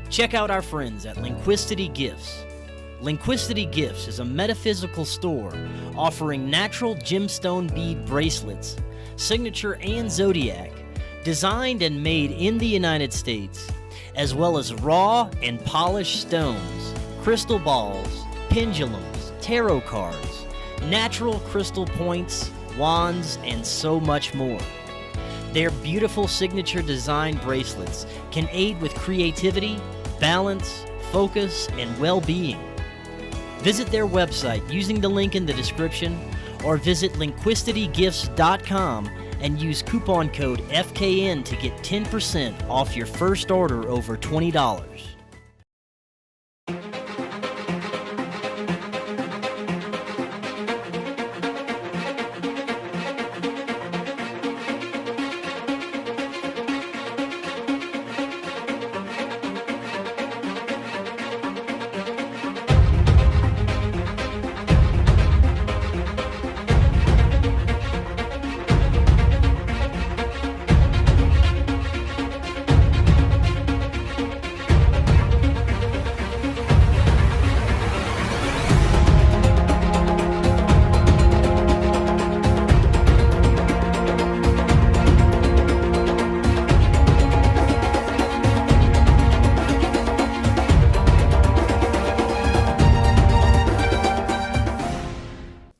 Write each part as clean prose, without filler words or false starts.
Check out our friends at Linquistity Gifts. Linquistity Gifts is a metaphysical store offering natural gemstone bead bracelets, signature and zodiac, designed and made in the United States, as well as raw and polished stones, crystal balls, pendulums, tarot cards, natural crystal points, wands, and so much more. Their beautiful signature design bracelets can aid with creativity, balance, focus, and well-being. Visit their website using the link in the description or visit linquistitygifts.com and use coupon code FKN to get 10% off your first order over $20.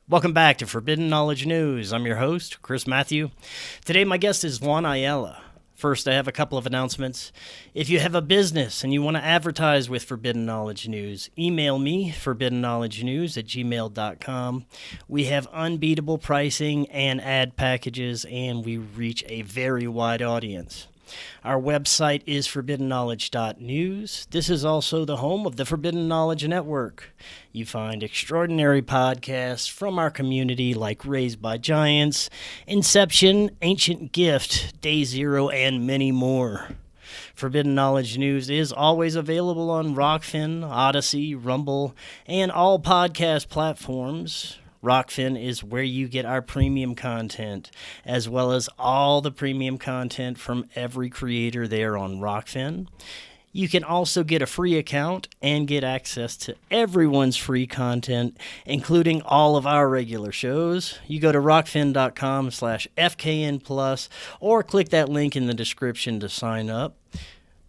Welcome back to Forbidden Knowledge News. I'm your host, Chris Matthew. Today my guest is Juan Ayala. First, I have a couple of announcements. If you have a business and you want to advertise with Forbidden Knowledge News, email me, forbiddenknowledgenews@gmail.com. We have unbeatable pricing and ad packages, and we reach a very wide audience. Our website is forbiddenknowledge.news. This is also the home of the Forbidden Knowledge Network. You find extraordinary podcasts from our community like Raised by Giants, Inception, Ancient Gift, Day Zero, and many more. Forbidden Knowledge News is always available on Rokfin, Odysee, Rumble, and all podcast platforms. Rokfin is where you get our premium content, as well as all the premium content from every creator there on Rokfin. You can also get a free account and get access to everyone's free content, including all of our regular shows. You go to rokfin.com/FKN+, or click that link in the description to sign up.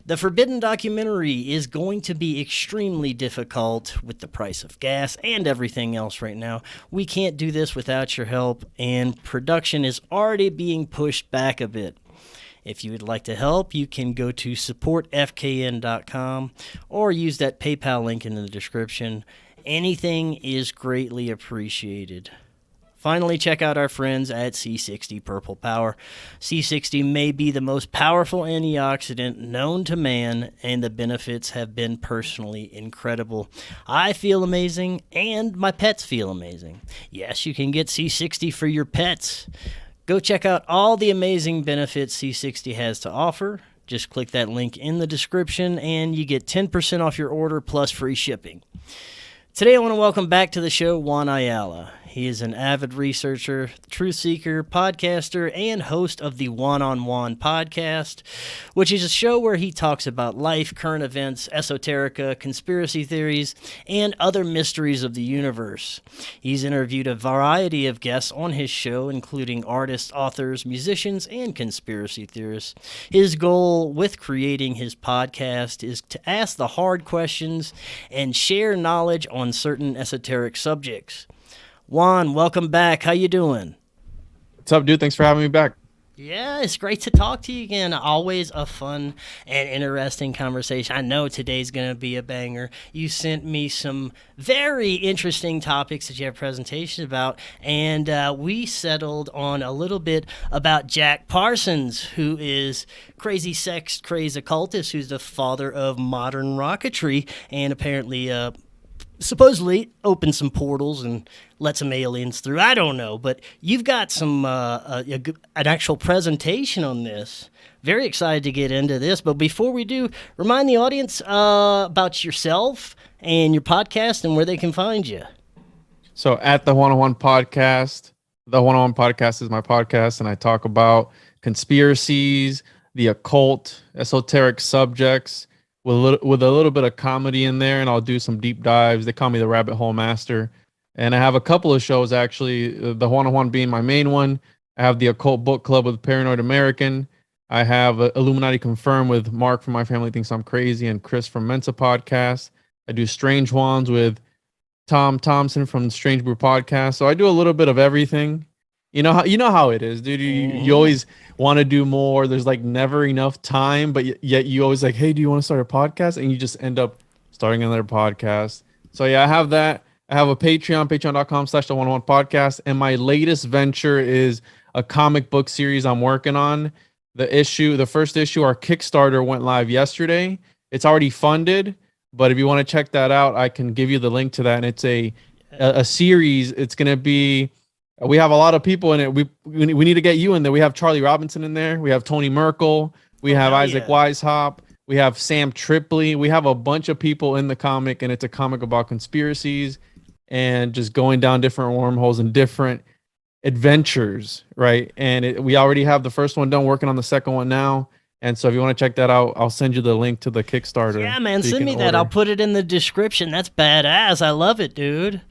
The Forbidden documentary is going to be extremely difficult with the price of gas and everything else right now. We can't do this without your help, and production is already being pushed back a bit. If you would like to help, you can go to supportfkn.com or use that PayPal link in the description. Anything is greatly appreciated. Finally, check out our friends at C60 Purple Power. C60 may be the most powerful antioxidant known to man, and the benefits have been personally incredible. I feel amazing, and my pets feel amazing. Yes, you can get C60 for your pets. Go check out all the amazing benefits C60 has to offer. Just click that link in the description, and you get 10% off your order plus free shipping. Today, I want to welcome back to the show Juan Ayala. He is an avid researcher, truth seeker, podcaster, and host of the Juan on Juan podcast, which is a show where he talks about life, current events, esoterica, conspiracy theories, and other mysteries of the universe. He's interviewed a variety of guests on his show, including artists, authors, musicians, and conspiracy theorists. His goal with creating his podcast is to ask the hard questions and share knowledge on certain esoteric subjects. Juan, welcome back. How you doing? What's up, dude? Thanks for having me back. Yeah, it's great to talk to you again. Always a fun and interesting conversation. I know today's going to be a banger. You sent me some very interesting topics that you have presentations about, and we settled on a little bit about Jack Parsons, who is crazy sex, crazy occultist, who's the father of modern rocketry, and apparently supposedly opened some portals and let some aliens through. I don't know, but you've got some an actual presentation on this. Very excited to get into this, but before we do, remind the audience about yourself and your podcast and where they can find you. So at the Juan on Juan podcast, the Juan on Juan podcast is my podcast, and I talk about conspiracies, the occult, esoteric subjects with a little bit of comedy in there, and I'll do some deep dives. They call me the Rabbit Hole Master, and I have a couple of shows actually. The one being my main one. I have the Occult Book Club with Paranoid American. I have Illuminati Confirmed with Mark from My Family Thinks I'm Crazy and Chris from Mensa Podcast. I do Strange Ones with Tom Thompson from the Strange Brew Podcast. So I do a little bit of everything. You know how it is, dude. You always want to do more. There's like never enough time, but yet you always like, hey, do you want to start a podcast? And you just end up starting another podcast. So yeah, I have that. I have a Patreon, patreon.com/the101podcast. And my latest venture is a comic book series I'm working on. The first issue, our Kickstarter went live yesterday. It's already funded, but if you want to check that out, I can give you the link to that. And it's a series. It's going to be, we have a lot of people in it. We need to get you in there. We have Charlie Robinson in there. We have Tony Merkel. We have Isaac Weishaupt. We have Sam Tripoli. We have a bunch of people in the comic, and it's a comic about conspiracies and just going down different wormholes and different adventures, right? And we already have the first one done, working on the second one now. And so if you want to check that out, I'll send you the link to the Kickstarter. Yeah, man, send me that. I'll put it in the description. That's badass. I love it, dude.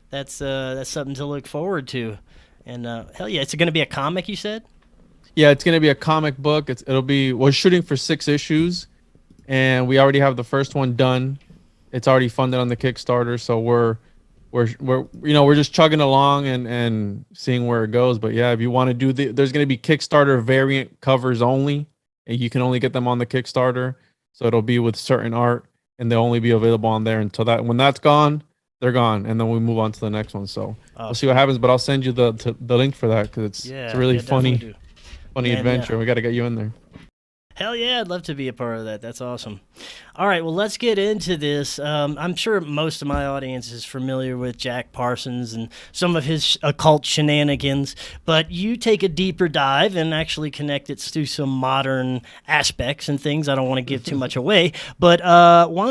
That's something to look forward to. And hell yeah, it's going to be a comic, you said? Yeah, it's going to be a comic book. We're shooting for 6 issues, and we already have the first one done. It's already funded on the Kickstarter, so we're just chugging along and seeing where it goes. But yeah, if you want to do there's going to be Kickstarter variant covers only, and you can only get them on the Kickstarter. So it'll be with certain art, and they'll only be available on there until that. When that's gone, they're gone, and then we move on to the next one. So we'll see what happens. But I'll send you the link for that, because it's a really funny adventure. We got to get you in there. Hell yeah, I'd love to be a part of that. That's awesome. All right, well, let's get into this. I'm sure most of my audience is familiar with Jack Parsons and some of his occult shenanigans, but you take a deeper dive and actually connect it to some modern aspects and things. I don't want to give too much away, but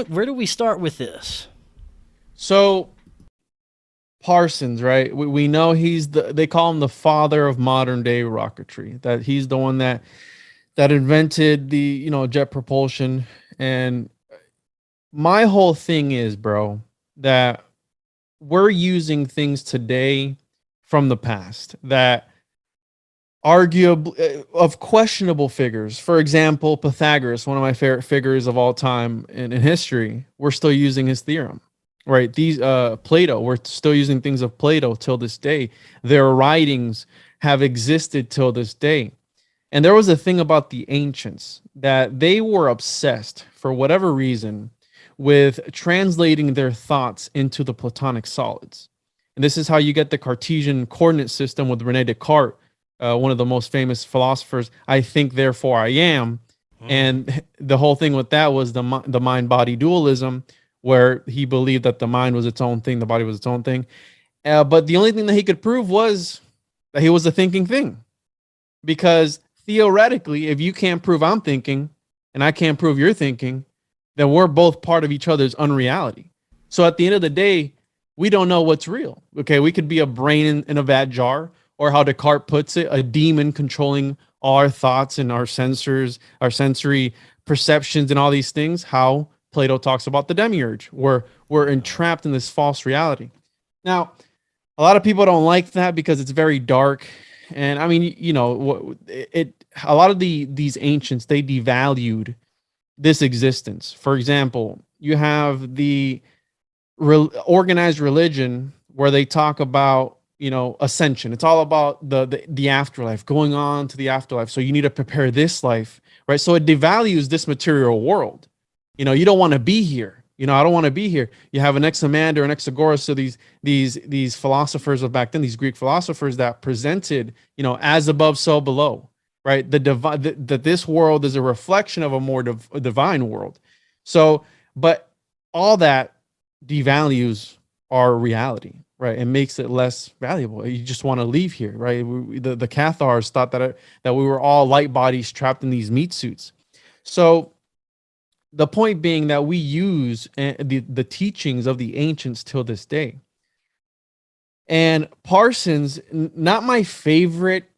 where do we start with this? So Parsons, right? We know they call him the father of modern day rocketry, that he's the one that invented the, jet propulsion. And my whole thing is, bro, that we're using things today from the past that arguably of questionable figures. For example, Pythagoras, one of my favorite figures of all time in history, we're still using his theorem, right? These Plato, we're still using things of Plato till this day. Their writings have existed till this day. And there was a thing about the ancients that they were obsessed, for whatever reason, with translating their thoughts into the Platonic solids. And this is how you get the Cartesian coordinate system with René Descartes, one of the most famous philosophers. I think, therefore I am. And the whole thing with that was the mind-body dualism, where he believed that the mind was its own thing, the body was its own thing. But the only thing that he could prove was that he was a thinking thing. Because theoretically, if you can't prove I'm thinking and I can't prove you're thinking, then we're both part of each other's unreality. So at the end of the day, we don't know what's real. Okay, we could be a brain in a bad jar, or how Descartes puts it, a demon controlling all our thoughts and our sensors, our sensory perceptions and all these things. How Plato talks about the demiurge, where we're entrapped in this false reality. Now, a lot of people don't like that because it's very dark. And I mean, a lot of these ancients, they devalued this existence. For example, you have the organized religion where they talk about, ascension. It's all about the afterlife, going on to the afterlife. So you need to prepare this life, right? So it devalues this material world. You don't want to be here. I don't want to be here. You have an Anaximander, an Anaxagoras, so these philosophers of back then, these Greek philosophers that presented, as above, so below, right? That this world is a reflection of a more divine world. So, but all that devalues our reality, right? It makes it less valuable. You just want to leave here, right? The Cathars thought that we were all light bodies trapped in these meat suits. So the point being that we use the teachings of the ancients till this day. And Parsons, not my favorite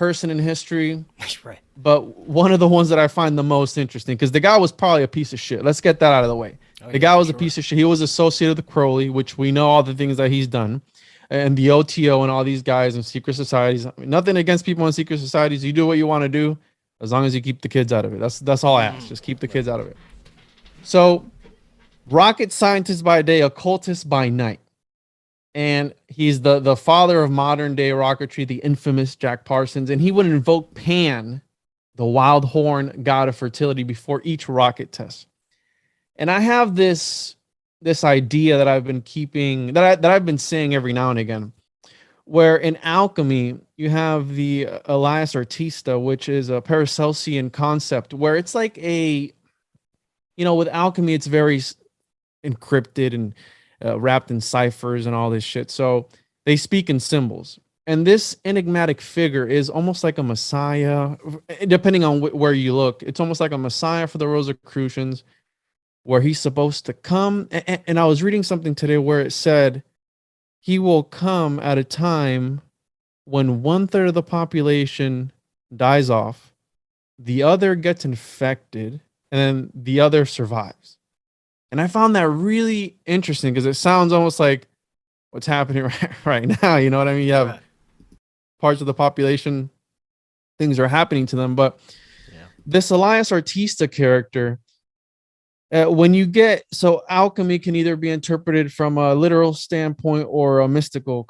person in history, Right. but one of the ones that I find the most interesting, because the guy was probably a piece of shit. Let's get that out of the way. Oh, The yeah, guy for was a sure. piece of shit. He was associated with Crowley, which we know all the things that he's done, and the OTO and all these guys in secret societies. I mean, nothing against people in secret societies. You do what you want to do, as long as you keep the kids out of it. That's all I ask. Just keep the kids out of it. So, rocket scientist by day, occultist by night. And he's the father of modern day rocketry, the infamous Jack Parsons. And he would invoke Pan, the wild horn god of fertility, before each rocket test. And I have this idea that I've been keeping, that I've been saying every now and again, where in alchemy you have the Elias Artista, which is a Paracelsian concept, where it's like a, with alchemy it's very encrypted and wrapped in ciphers and all this shit. So they speak in symbols. And this enigmatic figure is almost like a messiah, depending on where you look. It's almost like a messiah for the Rosicrucians, where he's supposed to come. And I was reading something today where it said he will come at a time when 1/3 of the population dies off, the other gets infected, and then the other survives. And I found that really interesting because it sounds almost like what's happening right now. You know what I mean? You have parts of the population, things are happening to them. But this Elias Artista character, when you get, so alchemy can either be interpreted from a literal standpoint or a mystical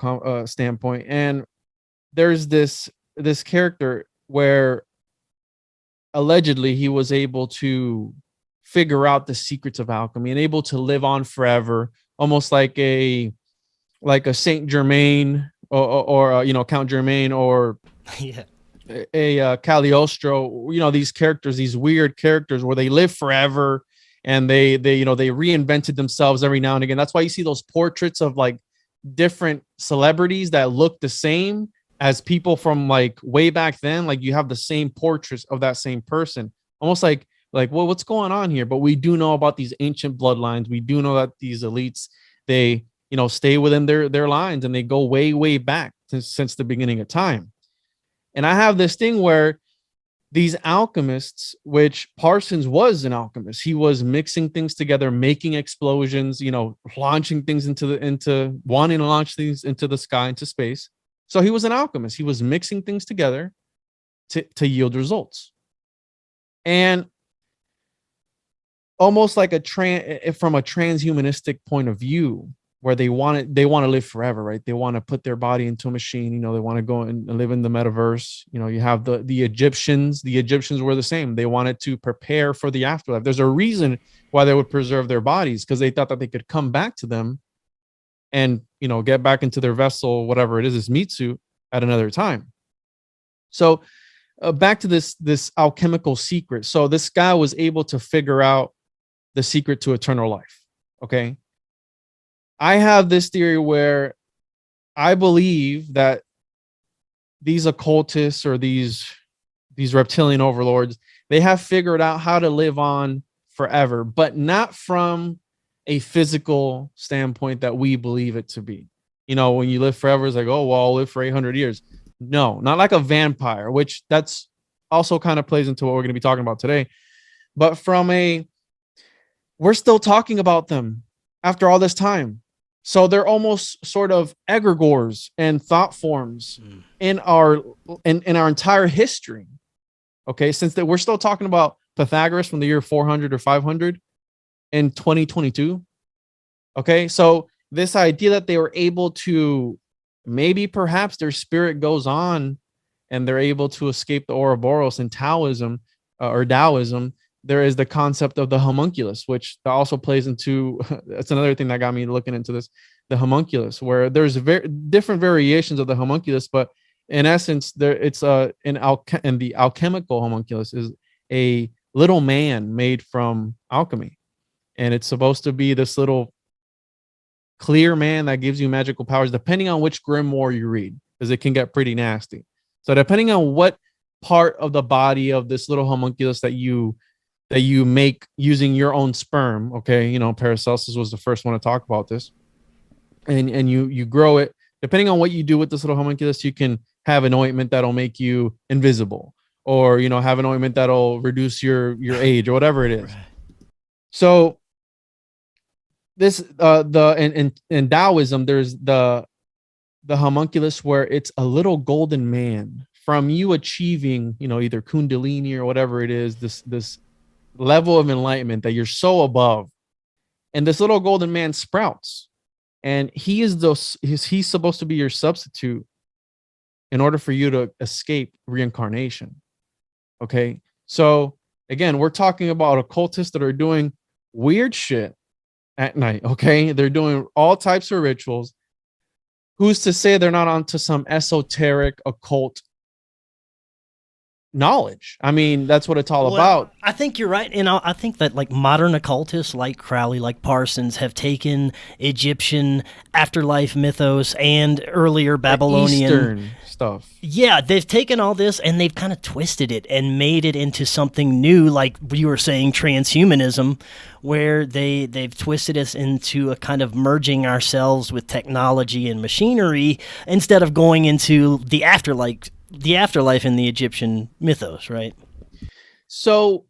standpoint. And there's this character where allegedly he was able to figure out the secrets of alchemy and able to live on forever, almost like a Saint Germain or Count Germain or a Cagliostro. These characters, these weird characters where they live forever and they reinvented themselves every now and again. That's why you see those portraits of like different celebrities that look the same as people from like way back then. Like you have the same portraits of that same person, almost like, well, what's going on here? But we do know about these ancient bloodlines. We do know that these elites, they, stay within their lines and they go way, way back since the beginning of time. And I have this thing where these alchemists, which Parsons was an alchemist, he was mixing things together, making explosions, launching things wanting to launch things into the sky, into space. So he was an alchemist. He was mixing things together to yield results. And almost like from a transhumanistic point of view, where they want to live forever, right? They want to put their body into a machine. They want to go and live in the metaverse. You have the Egyptians. The Egyptians were the same. They wanted to prepare for the afterlife. There's a reason why they would preserve their bodies, because they thought that they could come back to them and get back into their vessel, whatever it is, this meat suit, at another time. So back to this alchemical secret. So this guy was able to figure out the secret to eternal life. Okay. I have this theory where I believe that these occultists or these reptilian overlords, they have figured out how to live on forever, but not from a physical standpoint that we believe it to be. When you live forever, it's like, oh, well, I'll live for 800 years. No, not like a vampire, which that's also kind of plays into what we're going to be talking about today. But we're still talking about them after all this time. So they're almost sort of egregores and thought forms in our entire history. Okay, since we're still talking about Pythagoras from the year 400 or 500 in 2022. Okay, so this idea that they were able to, maybe perhaps their spirit goes on and they're able to escape the Ouroboros in Taoism or Taoism. There is the concept of the homunculus, which also plays into, that's another thing that got me looking into this, the homunculus, where there's different variations of the homunculus, but in essence, it's and the alchemical homunculus is a little man made from alchemy. And it's supposed to be this little clear man that gives you magical powers, depending on which grimoire you read, because it can get pretty nasty. So depending on what part of the body of this little homunculus that you make using your own sperm, okay, Paracelsus was the first one to talk about this, and you grow it. Depending on what you do with this little homunculus, you can have an ointment that'll make you invisible, or have an ointment that'll reduce your age, or whatever it is. Right. So this in Taoism, there's the homunculus, where it's a little golden man from you achieving, either kundalini or whatever it is, this level of enlightenment that you're so above. And this little golden man sprouts, and he's supposed to be your substitute in order for you to escape reincarnation. Okay. So again, we're talking about occultists that are doing weird shit at night. Okay. They're doing all types of rituals. Who's to say they're not onto some esoteric occult knowledge? I mean, that's what it's all about. I think you're right. And I think that like modern occultists like Crowley, like Parsons, have taken Egyptian afterlife mythos and earlier Babylonian Eastern stuff. Yeah, they've taken all this and they've kind of twisted it and made it into something new, like you were saying, transhumanism, where they've twisted us into a kind of merging ourselves with technology and machinery instead of going into the afterlife in the Egyptian mythos, right? So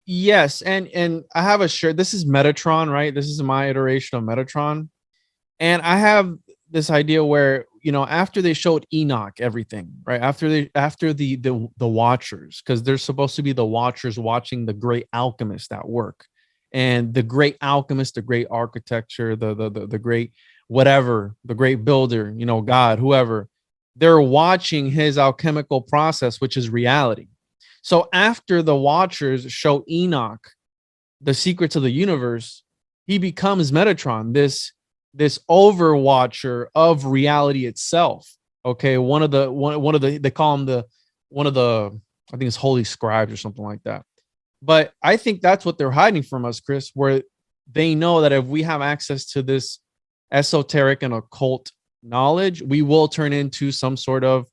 yes, and I have a shirt. This is Metatron, right? This is my iteration of Metatron. And I have this idea where, after they showed Enoch everything, right? After the watchers, because they're supposed to be the watchers watching the great alchemist at work. And the great alchemist, the great architecture, the great whatever, the great builder, God, whoever, they're watching his alchemical process, which is reality. So after the watchers show Enoch the secrets of the universe, he becomes Metatron, this overwatcher of reality itself. Okay, one of the they call him one of the I think it's holy scribes or something like that. But I think that's what they're hiding from us, Chris, where they know that if we have access to this esoteric and occult knowledge, we will turn into some sort of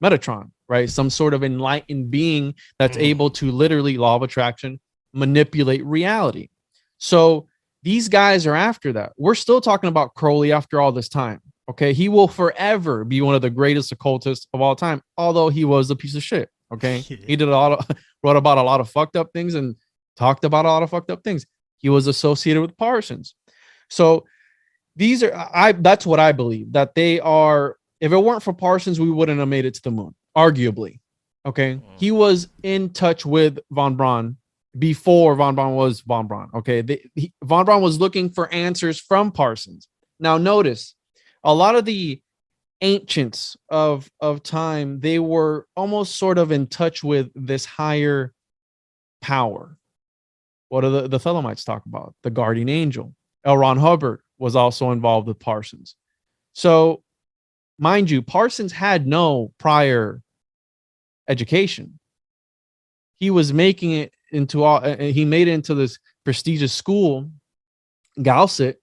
Metatron, right? Some sort of enlightened being that's able to literally, law of attraction, manipulate reality. So these guys are after that. We're still talking about Crowley after all this time. Okay, he will forever be one of the greatest occultists of all time, although he was a piece of shit. Okay, he did wrote about a lot of fucked up things and talked about a lot of fucked up things. He was associated with Parsons. So that's what I believe, that they are. If it weren't for Parsons, we wouldn't have made it to the moon, arguably. Okay, he was in touch with von Braun before von Braun was von Braun. Okay, von Braun was looking for answers from Parsons. Now notice, a lot of the ancients of time, they were almost sort of in touch with this higher power. What do the Thelemites talk about? The guardian angel. L. Ron Hubbard was also involved with Parsons. So, mind you, Parsons had no prior education. He was making it he made it into this prestigious school, Galset,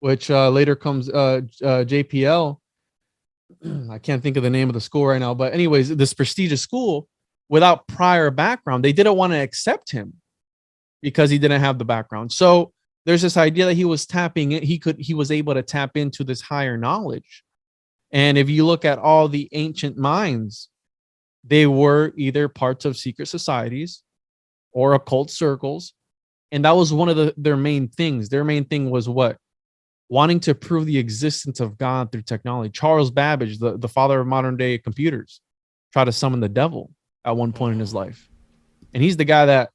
which later comes JPL. I can't think of the name of the school right now, but anyways, this prestigious school without prior background, they didn't want to accept him because he didn't have the background. So there's this idea that he was tapping it. He was able to tap into this higher knowledge. And if you look at all the ancient minds, they were either parts of secret societies or occult circles. And that was one of their main things. Their main thing was what? Wanting to prove the existence of God through technology. Charles Babbage, the father of modern day computers, tried to summon the devil at one point in his life. And he's the guy that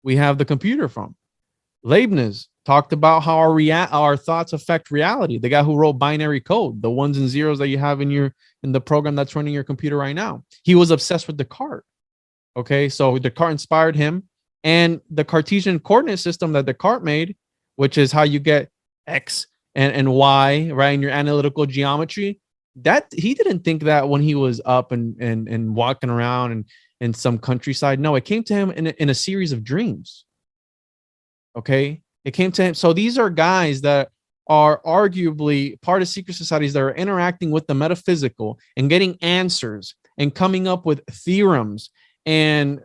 we have the computer from. Leibniz talked about how our thoughts affect reality. The guy who wrote binary code, the ones and zeros that you have in the program that's running your computer right now. He was obsessed with Descartes. Okay, so Descartes inspired him, and the Cartesian coordinate system that Descartes made, which is how you get X and Y, right, in your analytical geometry. That he didn't think that when he was up and walking around and in some countryside. No, it came to him in a series of dreams. Okay, it came to him. So these are guys that are arguably part of secret societies that are interacting with the metaphysical and getting answers and coming up with theorems and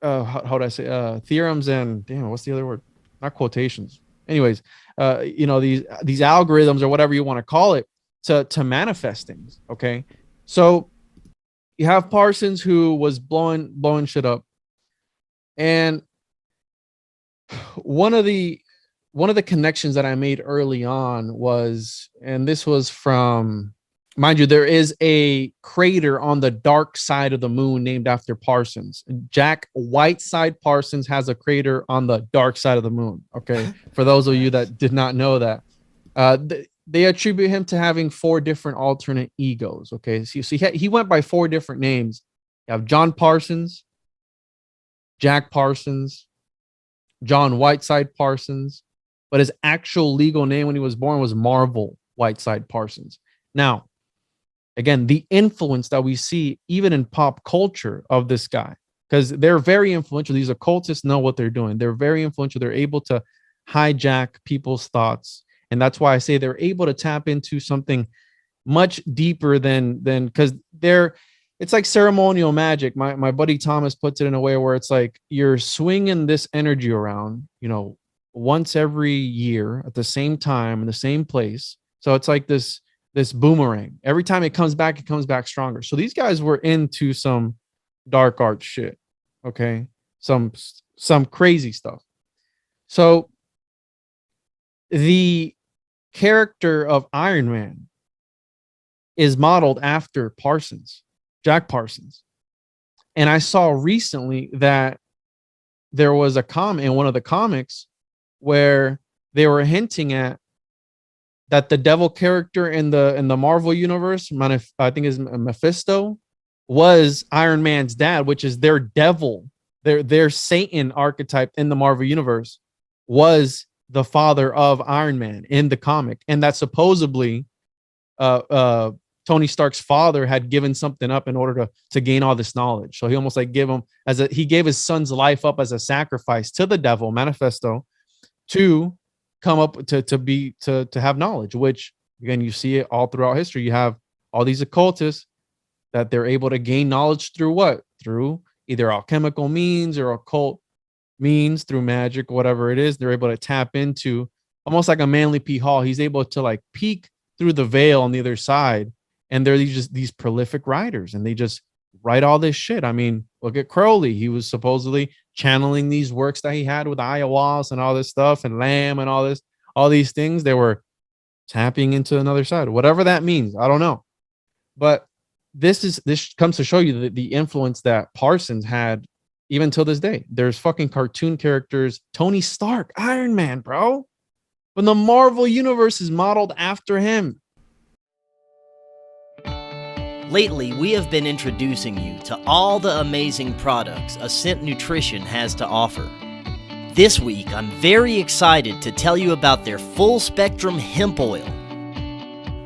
how do I say theorems and damn, what's the other word? Not quotations. Anyways, these algorithms or whatever you want to call it, to manifest things. Okay, so you have Parsons, who was blowing shit up, and one of the connections that I made early on was, and this was from, mind you, there is a crater on the dark side of the moon named after Parsons. Jack Whiteside Parsons has a crater on the dark side of the moon. Okay, for those of you that did not know that, they attribute him to having 4 different alternate egos. Okay, so he went by 4 different names. You have John Parsons, Jack Parsons, John Whiteside Parsons, but his actual legal name when he was born was Marvel Whiteside Parsons. Now, again, the influence that we see even in pop culture of this guy, because they're very influential. These occultists know what they're doing. They're very influential. They're able to hijack people's thoughts. And that's why I say they're able to tap into something much deeper than because it's like ceremonial magic. My buddy Thomas puts it in a way where it's like you're swinging this energy around, once every year at the same time in the same place. So it's like this boomerang. Every time it comes back stronger. So these guys were into some dark art shit. Okay. Some crazy stuff. So the character of Iron Man is modeled after Parsons, Jack Parsons. And I saw recently that there was a comment in one of the comics where they were hinting at that the devil character in the Marvel universe, I think is Mephisto, was Iron Man's dad, which is their devil, their Satan archetype in the Marvel universe was the father of Iron Man in the comic. And that supposedly Tony Stark's father had given something up in order to gain all this knowledge. So he almost like he gave his son's life up as a sacrifice to the devil, Manifesto, to come up to have knowledge, which again, you see it all throughout history. You have all these occultists that they're able to gain knowledge through what? Through either alchemical means or occult means, through magic, whatever it is. They're able to tap into, almost like a Manly P. Hall. He's able to like peek through the veil on the other side. And they're these prolific writers, and they just write all this shit. I mean, look at Crowley. He was supposedly channeling these works that he had with Ayala and all this stuff, and Lamb and all these things. They were tapping into another side, whatever that means. I don't know. But this comes to show you the influence that Parsons had even till this day. There's fucking cartoon characters, Tony Stark, Iron Man, bro. When the Marvel universe is modeled after him. Lately, we have been introducing you to all the amazing products Ascent Nutrition has to offer. This week, I'm very excited to tell you about their full spectrum hemp oil.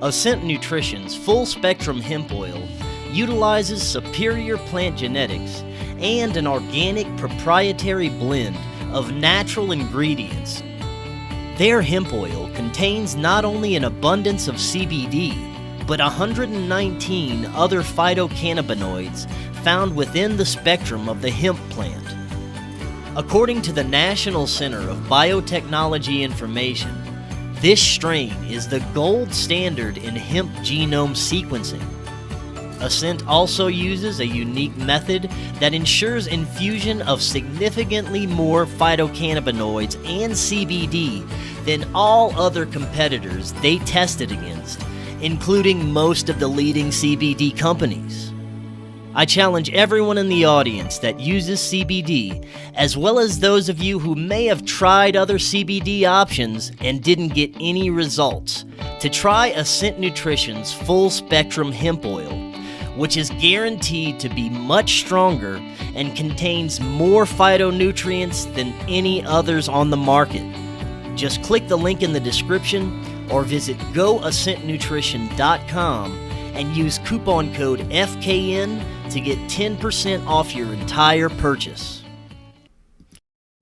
Ascent Nutrition's full spectrum hemp oil utilizes superior plant genetics and an organic proprietary blend of natural ingredients. Their hemp oil contains not only an abundance of CBD, but 119 other phytocannabinoids found within the spectrum of the hemp plant. According to the National Center of Biotechnology Information, this strain is the gold standard in hemp genome sequencing. Ascent also uses a unique method that ensures infusion of significantly more phytocannabinoids and CBD than all other competitors they tested against, including most of the leading CBD companies. I challenge everyone in the audience that uses CBD, as well as those of you who may have tried other CBD options and didn't get any results, to try Ascent Nutrition's full spectrum hemp oil, which is guaranteed to be much stronger and contains more phytonutrients than any others on the market. Just click the link in the description or visit goascentnutrition.com and use coupon code FKN to get 10% off your entire purchase.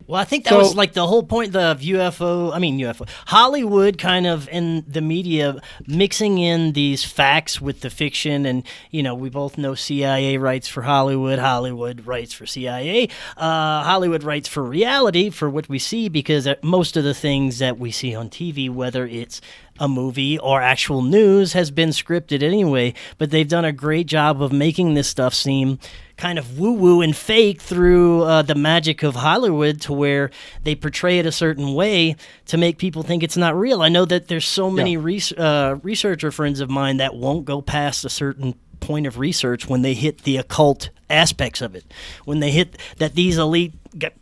Well, I think that So was like the whole point of UFO, Hollywood kind of in the media mixing in these facts with the fiction. And, we both know CIA writes for Hollywood, Hollywood writes for CIA, Hollywood writes for reality, for what we see, because most of the things that we see on TV, whether it's a movie or actual news, has been scripted anyway. But they've done a great job of making this stuff seem kind of woo-woo and fake through the magic of Hollywood, to where they portray it a certain way to make people think it's not real. I know that there's so many researcher friends of mine that won't go past a certain point of research when they hit the occult aspects of it. When they hit that these elite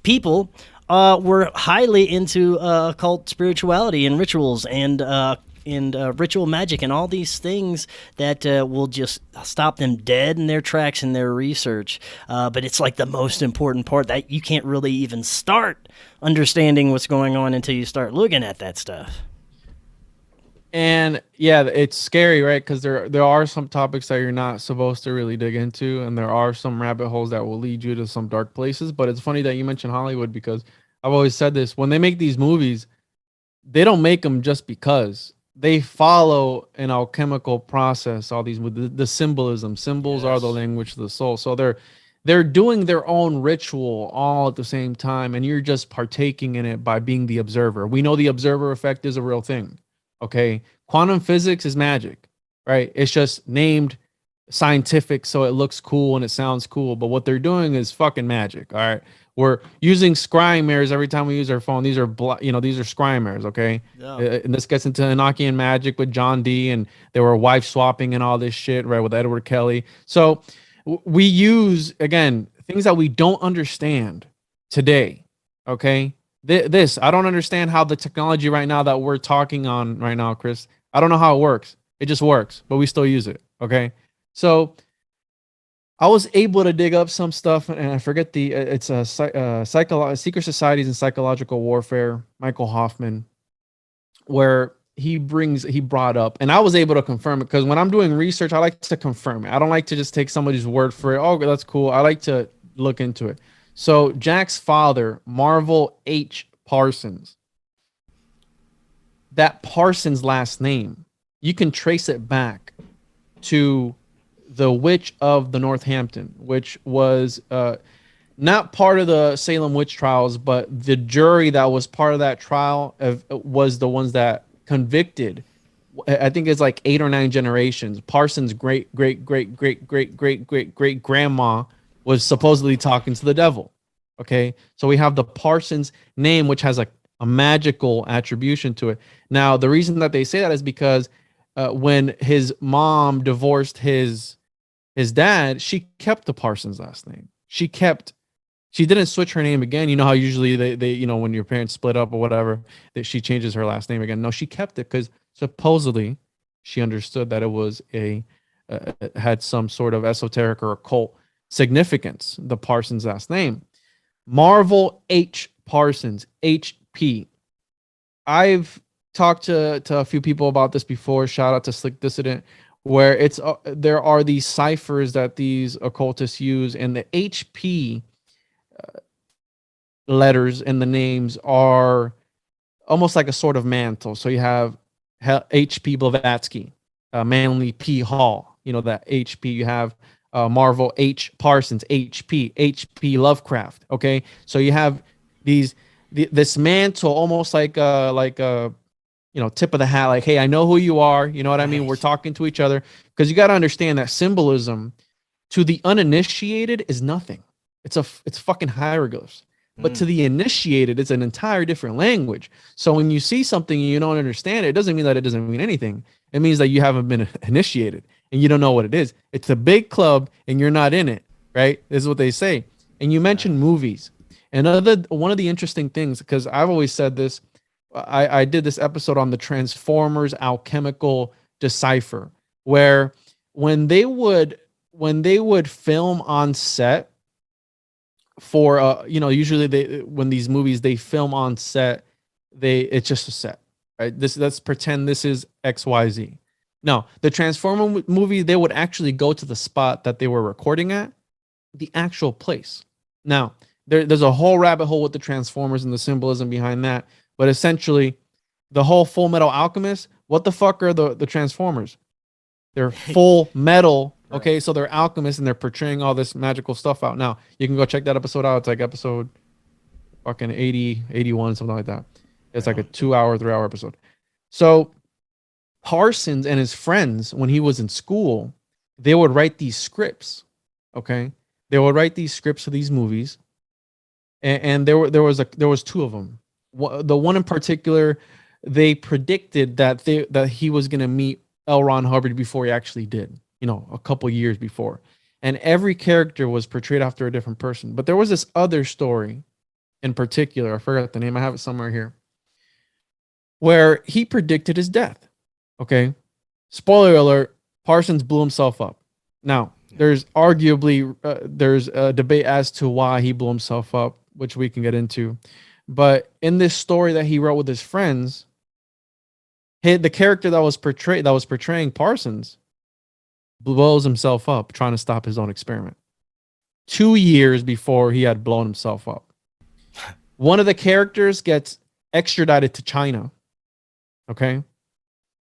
people were highly into occult spirituality and rituals and ritual magic and all these things that will just stop them dead in their tracks in their research. But it's like the most important part that you can't really even start understanding what's going on until you start looking at that stuff. And yeah, it's scary, right? Because there are some topics that you're not supposed to really dig into, and there are some rabbit holes that will lead you to some dark places. But it's funny that you mentioned Hollywood, because I've always said this: when they make these movies, they don't make them just because. They follow an alchemical process. All these with the symbolism. Symbols are the language of the soul. So they're doing their own ritual all at the same time, and you're just partaking in it by being the observer. We know the observer effect is a real thing. Okay, quantum physics is magic, right? It's just named scientific so it looks cool and it sounds cool, but what they're doing is fucking magic. All right, we're using scrying mirrors every time we use our phone. These are these are scrying mirrors. Okay, and this gets into Enochian magic with John Dee, and they were wife swapping and all this shit, right, with Edward Kelly. So we use, again, things that we don't understand today. Okay, this I don't understand how the technology right now that we're talking on right now, Chris, I don't know how it works. It just works, but we still use it. Okay, so I was able to dig up some stuff, and I forget it's a Secret Societies and Psychological Warfare, Michael Hoffman, where he brought up, and I was able to confirm it, because when I'm doing research, I like to confirm it. I don't like to just take somebody's word for it. Oh, that's cool. I like to look into it. So Jack's father, Marvel H. Parsons, that Parsons last name, you can trace it back to the witch of the Northampton, which was not part of the Salem witch trials, but the jury that was part of that trial was the ones that convicted. I think it's like 8 or 9 generations. Parsons' great grandma was supposedly talking to the devil. Okay, so we have the Parsons name, which has a magical attribution to it. Now, the reason that they say that is because when his mom divorced his dad, she kept the Parsons last name. She didn't switch her name again. You know how usually they when your parents split up or whatever, that she changes her last name again. No, she kept it because supposedly she understood that it was had some sort of esoteric or occult significance, the Parsons last name. Marvel H. Parsons, HP. I've talked to a few people about this before. Shout out to Slick Dissident, where it's there are these ciphers that these occultists use, and the HP letters and the names are almost like a sort of mantle. So you have H.P. Blavatsky, Manly P. Hall, that HP. You have Marvel H. Parsons, H.P. Lovecraft. Okay, so you have this mantle, almost like tip of the hat, like, hey, I know who you are. You know what I mean? We're talking to each other, because you got to understand that symbolism to the uninitiated is nothing. It's fucking hieroglyphs. But to the initiated, it's an entire different language. So when you see something and you don't understand it, it doesn't mean that it doesn't mean anything. It means that you haven't been initiated and you don't know what it is. It's a big club and you're not in it, right? This is what they say. And you mentioned movies. And one of the interesting things, because I've always said this, I did this episode on the Transformers alchemical decipher, where when they would film on set for usually when these movies they film on set, it's just a set, right? Let's pretend this is XYZ. No, the Transformer movie, they would actually go to the spot that they were recording at, the actual place. Now, there's a whole rabbit hole with the Transformers and the symbolism behind that. But essentially, the whole Full Metal Alchemist, what the fuck are the Transformers? They're full metal. Okay, right. So they're alchemists and they're portraying all this magical stuff out. Now, you can go check that episode out. It's like episode fucking 80, 81, something like that. It's like a 2-hour, 3-hour episode. So Parsons and his friends, when he was in school, they would write these scripts. Okay, they would write these scripts for these movies, and there was two of them. The one in particular, they predicted that he was going to meet L. Ron Hubbard before he actually did. A couple years before, and every character was portrayed after a different person. But there was this other story in particular, I forgot the name. I have it somewhere here, where he predicted his death. Okay. Spoiler alert, Parsons blew himself up. Now, there's arguably, there's a debate as to why he blew himself up, which we can get into. But in this story that he wrote with his friends, the character that was portraying Parsons blows himself up trying to stop his own experiment. 2 years before he had blown himself up. One of the characters gets extradited to China. Okay.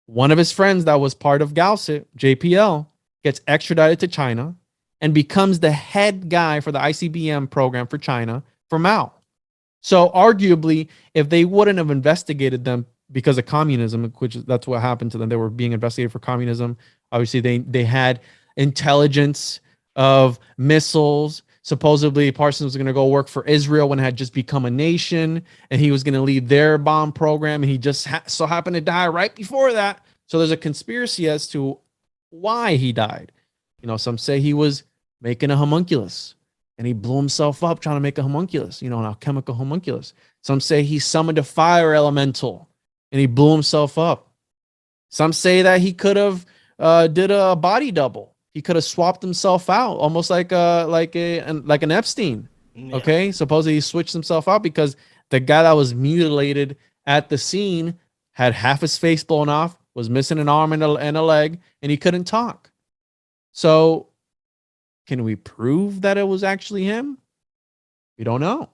One of his friends that was part of Gausset, JPL, gets extradited to China and becomes the head guy for the ICBM program for China for Mao. So arguably, if they wouldn't have investigated them because of communism, that's what happened to them, they were being investigated for communism. Obviously, they had intelligence of missiles. Supposedly, Parsons was going to go work for Israel when it had just become a nation, and he was going to lead their bomb program, and he just so happened to die right before that. So there's a conspiracy as to why he died. Some say he was making a homunculus, and he blew himself up trying to make a homunculus, an alchemical homunculus. Some say he summoned a fire elemental, and he blew himself up. Some say that he could have did a body double. He could have swapped himself out, almost like an Epstein. Yeah. Okay, supposedly he switched himself out because the guy that was mutilated at the scene had half his face blown off, was missing an arm and a leg, and he couldn't talk. So, can we prove that it was actually him? We don't know,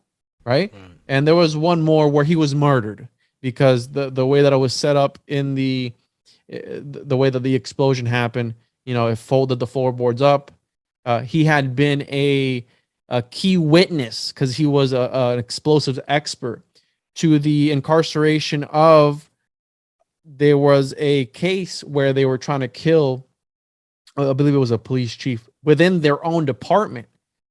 right? And there was one more where he was murdered because the way that it was set up in the way that the explosion happened. It folded the floorboards up. He had been a key witness because he was an explosives expert to the incarceration of. There was a case where they were trying to kill, I believe it was a police chief within their own department.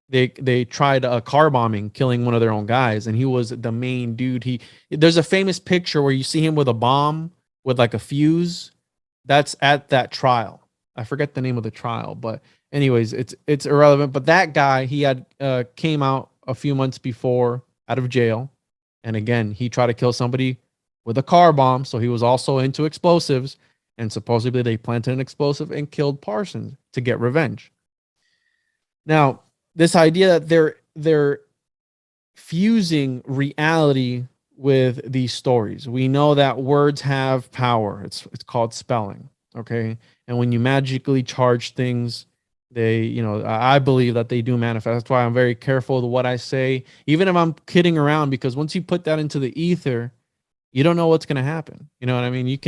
They tried a car bombing, killing one of their own guys, and he was the main dude. There's a famous picture where you see him with a bomb with like a fuse. That's at that trial. I forget the name of the trial, but anyways, it's irrelevant. But that guy, he had came out a few months before out of jail, and again, he tried to kill somebody with a car bomb. So he was also into explosives, and supposedly they planted an explosive and killed Parsons to get revenge. Now, this idea that they're fusing reality with these stories. We know that words have power. It's called spelling. Okay. And when you magically charge things, I believe that they do manifest. That's why I'm very careful with what I say, even if I'm kidding around, because once you put that into the ether, you don't know what's going to happen. You know what I mean? You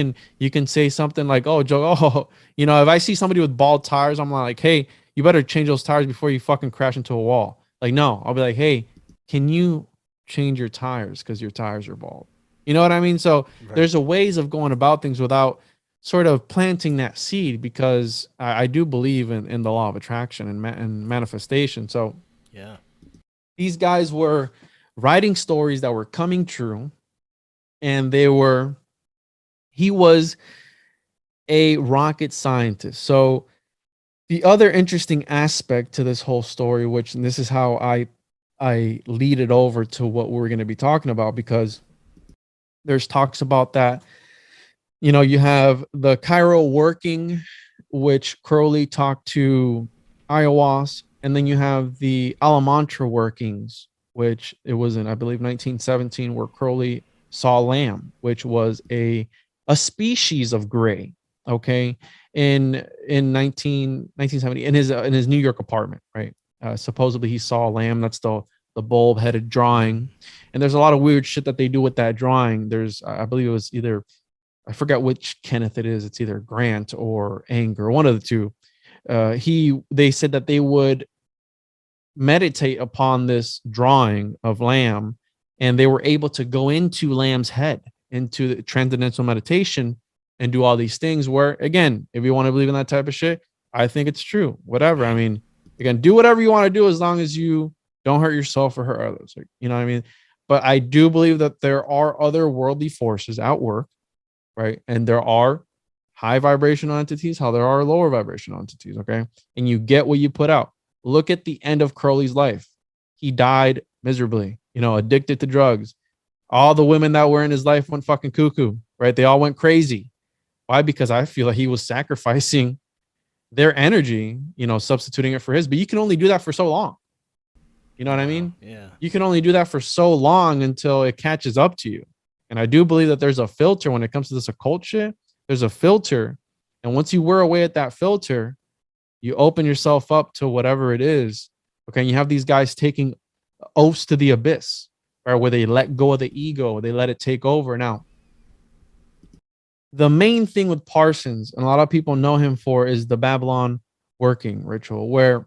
can say something like, oh, Joe, if I see somebody with bald tires, I'm like, hey, you better change those tires before you fucking crash into a wall. Like, no, I'll be like, hey, can you change your tires because your tires are bald? You know what I mean? So There's a ways of going about things without sort of planting that seed, because I do believe in the law of attraction and manifestation. So yeah, these guys were writing stories that were coming true, and he was a rocket scientist. So the other interesting aspect to this whole story, and this is how I lead it over to what we're going to be talking about, because there's talks about that. You have the Cairo working, which Crowley talked to Ayahuasca, and then you have the Alamantra workings, which it was in, I believe, 1917, where Crowley saw lamb, which was a species of gray. Okay, in 1970, in his New York apartment, right? Supposedly he saw a lamb. That's the the bulb-headed drawing. And there's a lot of weird shit that they do with that drawing. There's, I believe it was either, I forget which Kenneth it is. It's either Grant or Anger, one of the two. They said that they would meditate upon this drawing of Lamb, and they were able to go into Lamb's head, into the transcendental meditation, and do all these things where, again, if you want to believe in that type of shit, I think it's true. Whatever. I mean, again, do whatever you want to do as long as you don't hurt yourself or hurt others. Like, you know what I mean? But I do believe that there are other worldly forces at work, right? And there are high vibrational entities, how there are lower vibrational entities, okay? And you get what you put out. Look at the end of Crowley's life. He died miserably, addicted to drugs. All the women that were in his life went fucking cuckoo, right? They all went crazy. Why? Because I feel like he was sacrificing their energy, substituting it for his. But you can only do that for so long. You know what I mean? Yeah. You can only do that for so long until it catches up to you. And I do believe that there's a filter when it comes to this occult shit. There's a filter. And once you wear away at that filter, you open yourself up to whatever it is. Okay. And you have these guys taking oaths to the abyss, right? Where they let go of the ego, they let it take over. Now, the main thing with Parsons, and a lot of people know him for, is the Babylon working ritual, where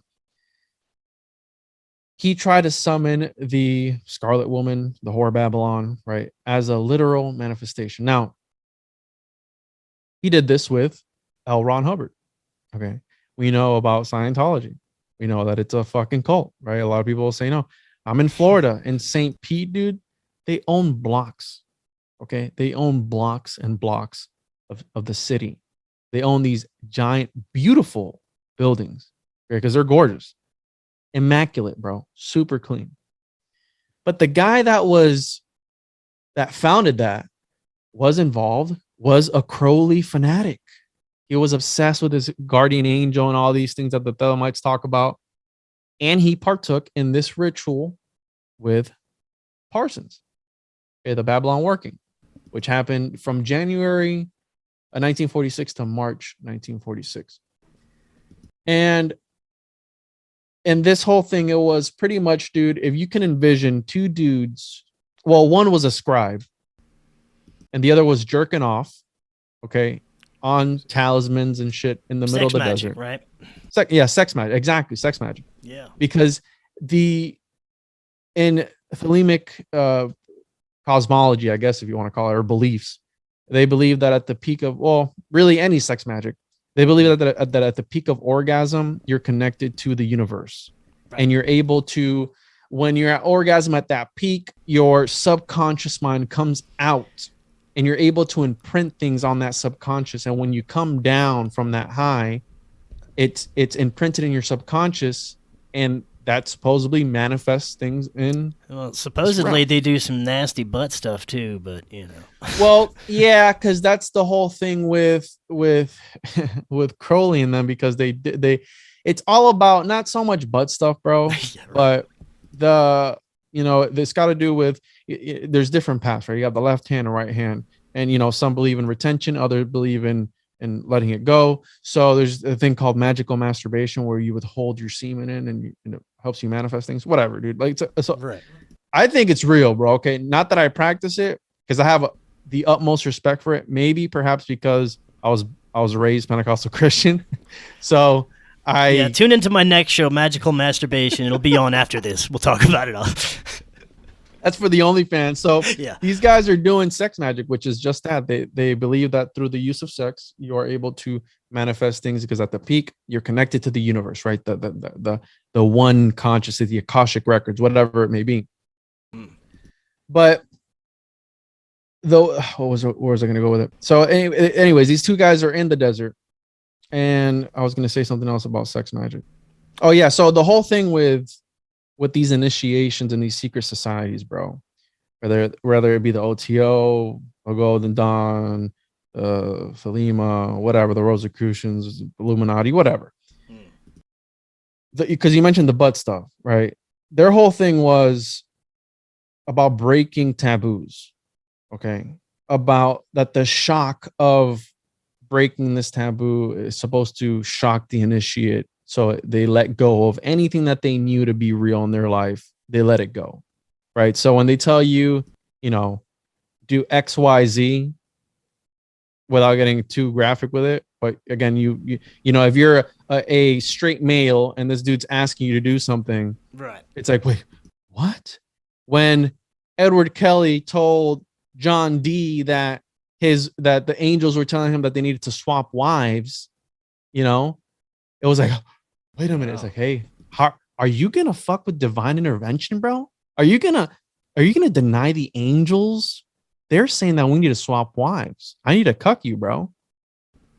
he tried to summon the Scarlet Woman, the whore Babylon, right, as a literal manifestation. Now, he did this with L. Ron Hubbard. Okay. We know about Scientology. We know that it's a fucking cult, right? A lot of people will say, no, I'm in Florida, in St. Pete, dude. They own blocks. Okay. They own blocks and blocks of the city. They own these giant, beautiful buildings, right? Because they're gorgeous. Immaculate, bro. Super clean. But the guy that founded that was involved, was a Crowley fanatic. He was obsessed with his guardian angel and all these things that the Thelemites talk about. And he partook in this ritual with Parsons, okay, the Babylon working, which happened from January 1946 to March 1946. And this whole thing, it was pretty much, dude, if you can envision two dudes, well, one was a scribe and the other was jerking off, okay, on talismans and shit in the middle of the desert. Right? Sex magic. Exactly, sex magic. Yeah. Because in Thelemic cosmology, I guess if you want to call it, or beliefs, they believe that at the peak of, well, really any sex magic, they believe that at the peak of orgasm, you're connected to the universe. Right. And you're able to, when you're at orgasm at that peak, your subconscious mind comes out and you're able to imprint things on that subconscious. And when you come down from that high, it's imprinted in your subconscious, and that supposedly manifests things in. Well, supposedly they do some nasty butt stuff too, but Well, yeah, because that's the whole thing with Crowley and them, because they it's all about not so much butt stuff, bro, yeah, right. But it's got to do with, there's different paths, right? You have the left hand and right hand, and some believe in retention, others believe in letting it go. So there's a thing called magical masturbation where you withhold your semen in, and it helps you manifest things. Whatever, dude. Like, so right. I think it's real, bro. Okay, not that I practice it, because I have the utmost respect for it. Maybe perhaps because I was raised Pentecostal Christian, so tune into my next show, Magical Masturbation. It'll be on after this. We'll talk about it all. That's for the OnlyFans. So yeah, these guys are doing sex magic, which is just that. They believe that through the use of sex, you are able to manifest things, because at the peak, you're connected to the universe, right? The one consciousness, the Akashic records, whatever it may be. But though, where was I going to go with it? So anyways, these two guys are in the desert, and I was going to say something else about sex magic. Oh yeah. So the whole thing with these initiations and these secret societies, bro, whether it be the OTO, the Golden Dawn, Thelema, whatever, the Rosicrucians, Illuminati, whatever. Because you mentioned the butt stuff, right? Their whole thing was about breaking taboos, okay? About that the shock of breaking this taboo is supposed to shock the initiate, so they let go of anything that they knew to be real in their life, they let it go, right? So when they tell you, do XYZ without getting too graphic with it, but again, if you're a straight male and this dude's asking you to do something, right? It's like, wait, what? When Edward Kelly told John D that the angels were telling him that they needed to swap wives, it was like, wait a minute. It's like, hey, are you gonna fuck with divine intervention, bro? Are you gonna deny the angels? They're saying that we need to swap wives. I need to cuck you, bro.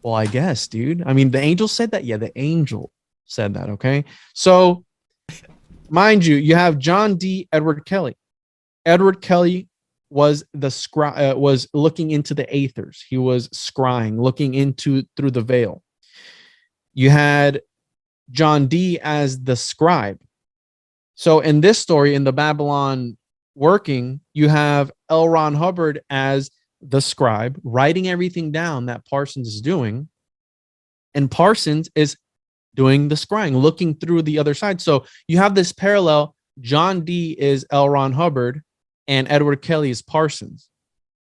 Well, I guess, dude. I mean, the angel said that. Yeah, the angel said that. Okay, so mind you, you have John D. Edward Kelly. Edward Kelly was was looking into the aethers. He was scrying, looking through the veil. You had John D. as the scribe. So in this story, in the Babylon working, you have L. Ron Hubbard as the scribe, writing everything down that Parsons is doing. And Parsons is doing the scrying, looking through the other side. So you have this parallel. John D. is L. Ron Hubbard and Edward Kelly is Parsons.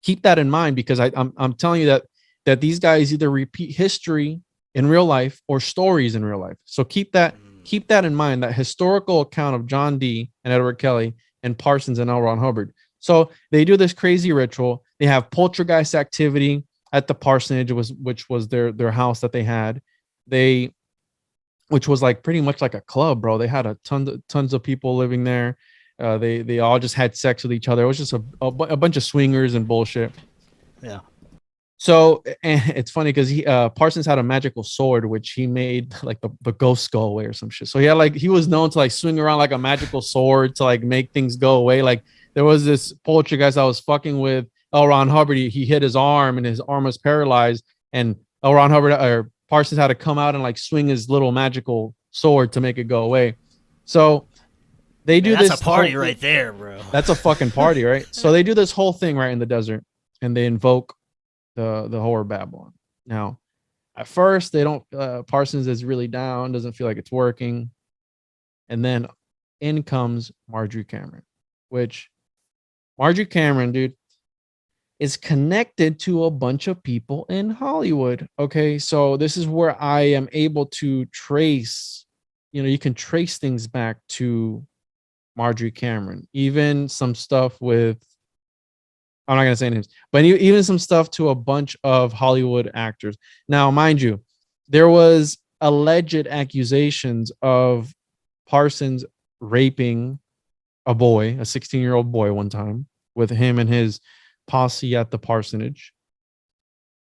Keep that in mind, because I'm telling you that these guys either repeat history in real life or stories in real life. So keep that in mind, that historical account of John D. and Edward Kelly and Parsons and L. Ron Hubbard. So they do this crazy ritual. They have poltergeist activity at the parsonage, which was their house that they had. Which was like pretty much like a club, bro. They had tons of people living there. They all just had sex with each other. It was just a bunch of swingers and bullshit. Yeah. So it's funny because Parsons had a magical sword which he made like the ghost go away or some shit. So he was known to like swing around like a magical sword to like make things go away. Like there was this poltergeist I was fucking with L. Ron Hubbard. He hit his arm and his arm was paralyzed, and L. Ron Hubbard or Parsons had to come out and like swing his little magical sword to make it go away. So they do that's this. That's a party right there, bro. That's a fucking party, right? So they do this whole thing right in the desert, and they invoke the Whore of Babylon. Now, at first, they don't. Parsons is really down, doesn't feel like it's working, and then in comes Marjorie Cameron, which Marjorie Cameron, dude, is connected to a bunch of people in Hollywood. Okay, so this is where I am able to trace. You can trace things back to Marjorie Cameron, even some stuff with. I'm not going to say names, but even some stuff to a bunch of Hollywood actors. Now, mind you, there was alleged accusations of Parsons raping a 16-year-old boy one time with him and his posse at the parsonage.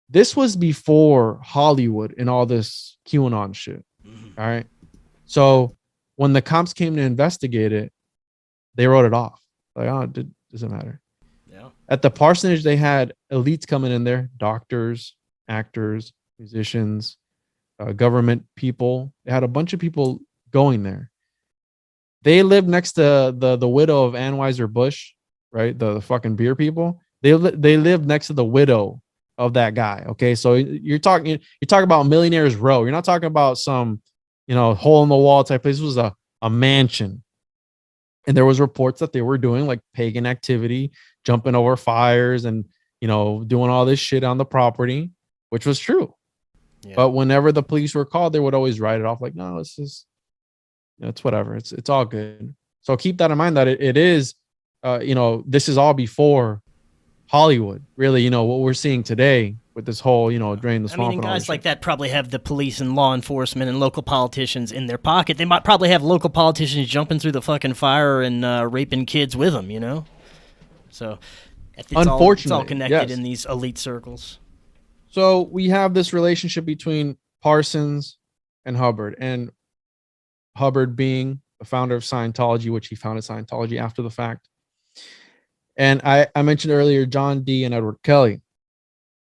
This was before Hollywood and all this QAnon shit. All right. So when the cops came to investigate it, they wrote it off. Like, oh, it doesn't matter. At the parsonage, they had elites coming in there, doctors, actors, musicians, government people. They had a bunch of people going there. They lived next to the widow of Anheuser-Busch, right? The fucking beer people. They lived next to the widow of that guy. Okay, so you're talking about Millionaires Row. You're not talking about some hole in the wall type place. This was a mansion. And there was reports that they were doing like pagan activity, jumping over fires and, doing all this shit on the property, which was true. Yeah. But whenever the police were called, they would always write it off like, no, it's just, it's whatever. It's all good. So keep that in mind that it is, this is all before Hollywood, really, what we're seeing today with this whole, drain the swamp. I mean, and guys like that probably have the police and law enforcement and local politicians in their pocket. They might probably have local politicians jumping through the fucking fire and raping kids with them, So unfortunately, it's all connected in these elite circles. So we have this relationship between Parsons and Hubbard being the founder of Scientology, which he founded Scientology after the fact. And I mentioned earlier John D. and Edward Kelly.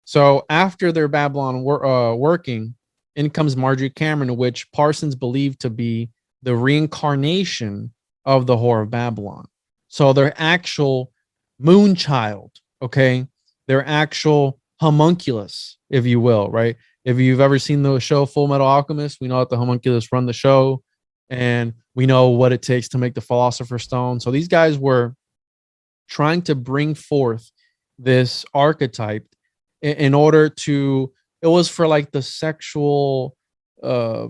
So after their Babylon working, in comes Marjorie Cameron, which Parsons believed to be the reincarnation of the Whore of Babylon. So their actual moon child, okay? Their actual homunculus, if you will, right? If you've ever seen the show Full Metal Alchemist, we know that the homunculus run the show. and we know what it takes to make the Philosopher's Stone. So these guys were trying to bring forth this archetype in order to, it was for like the sexual uh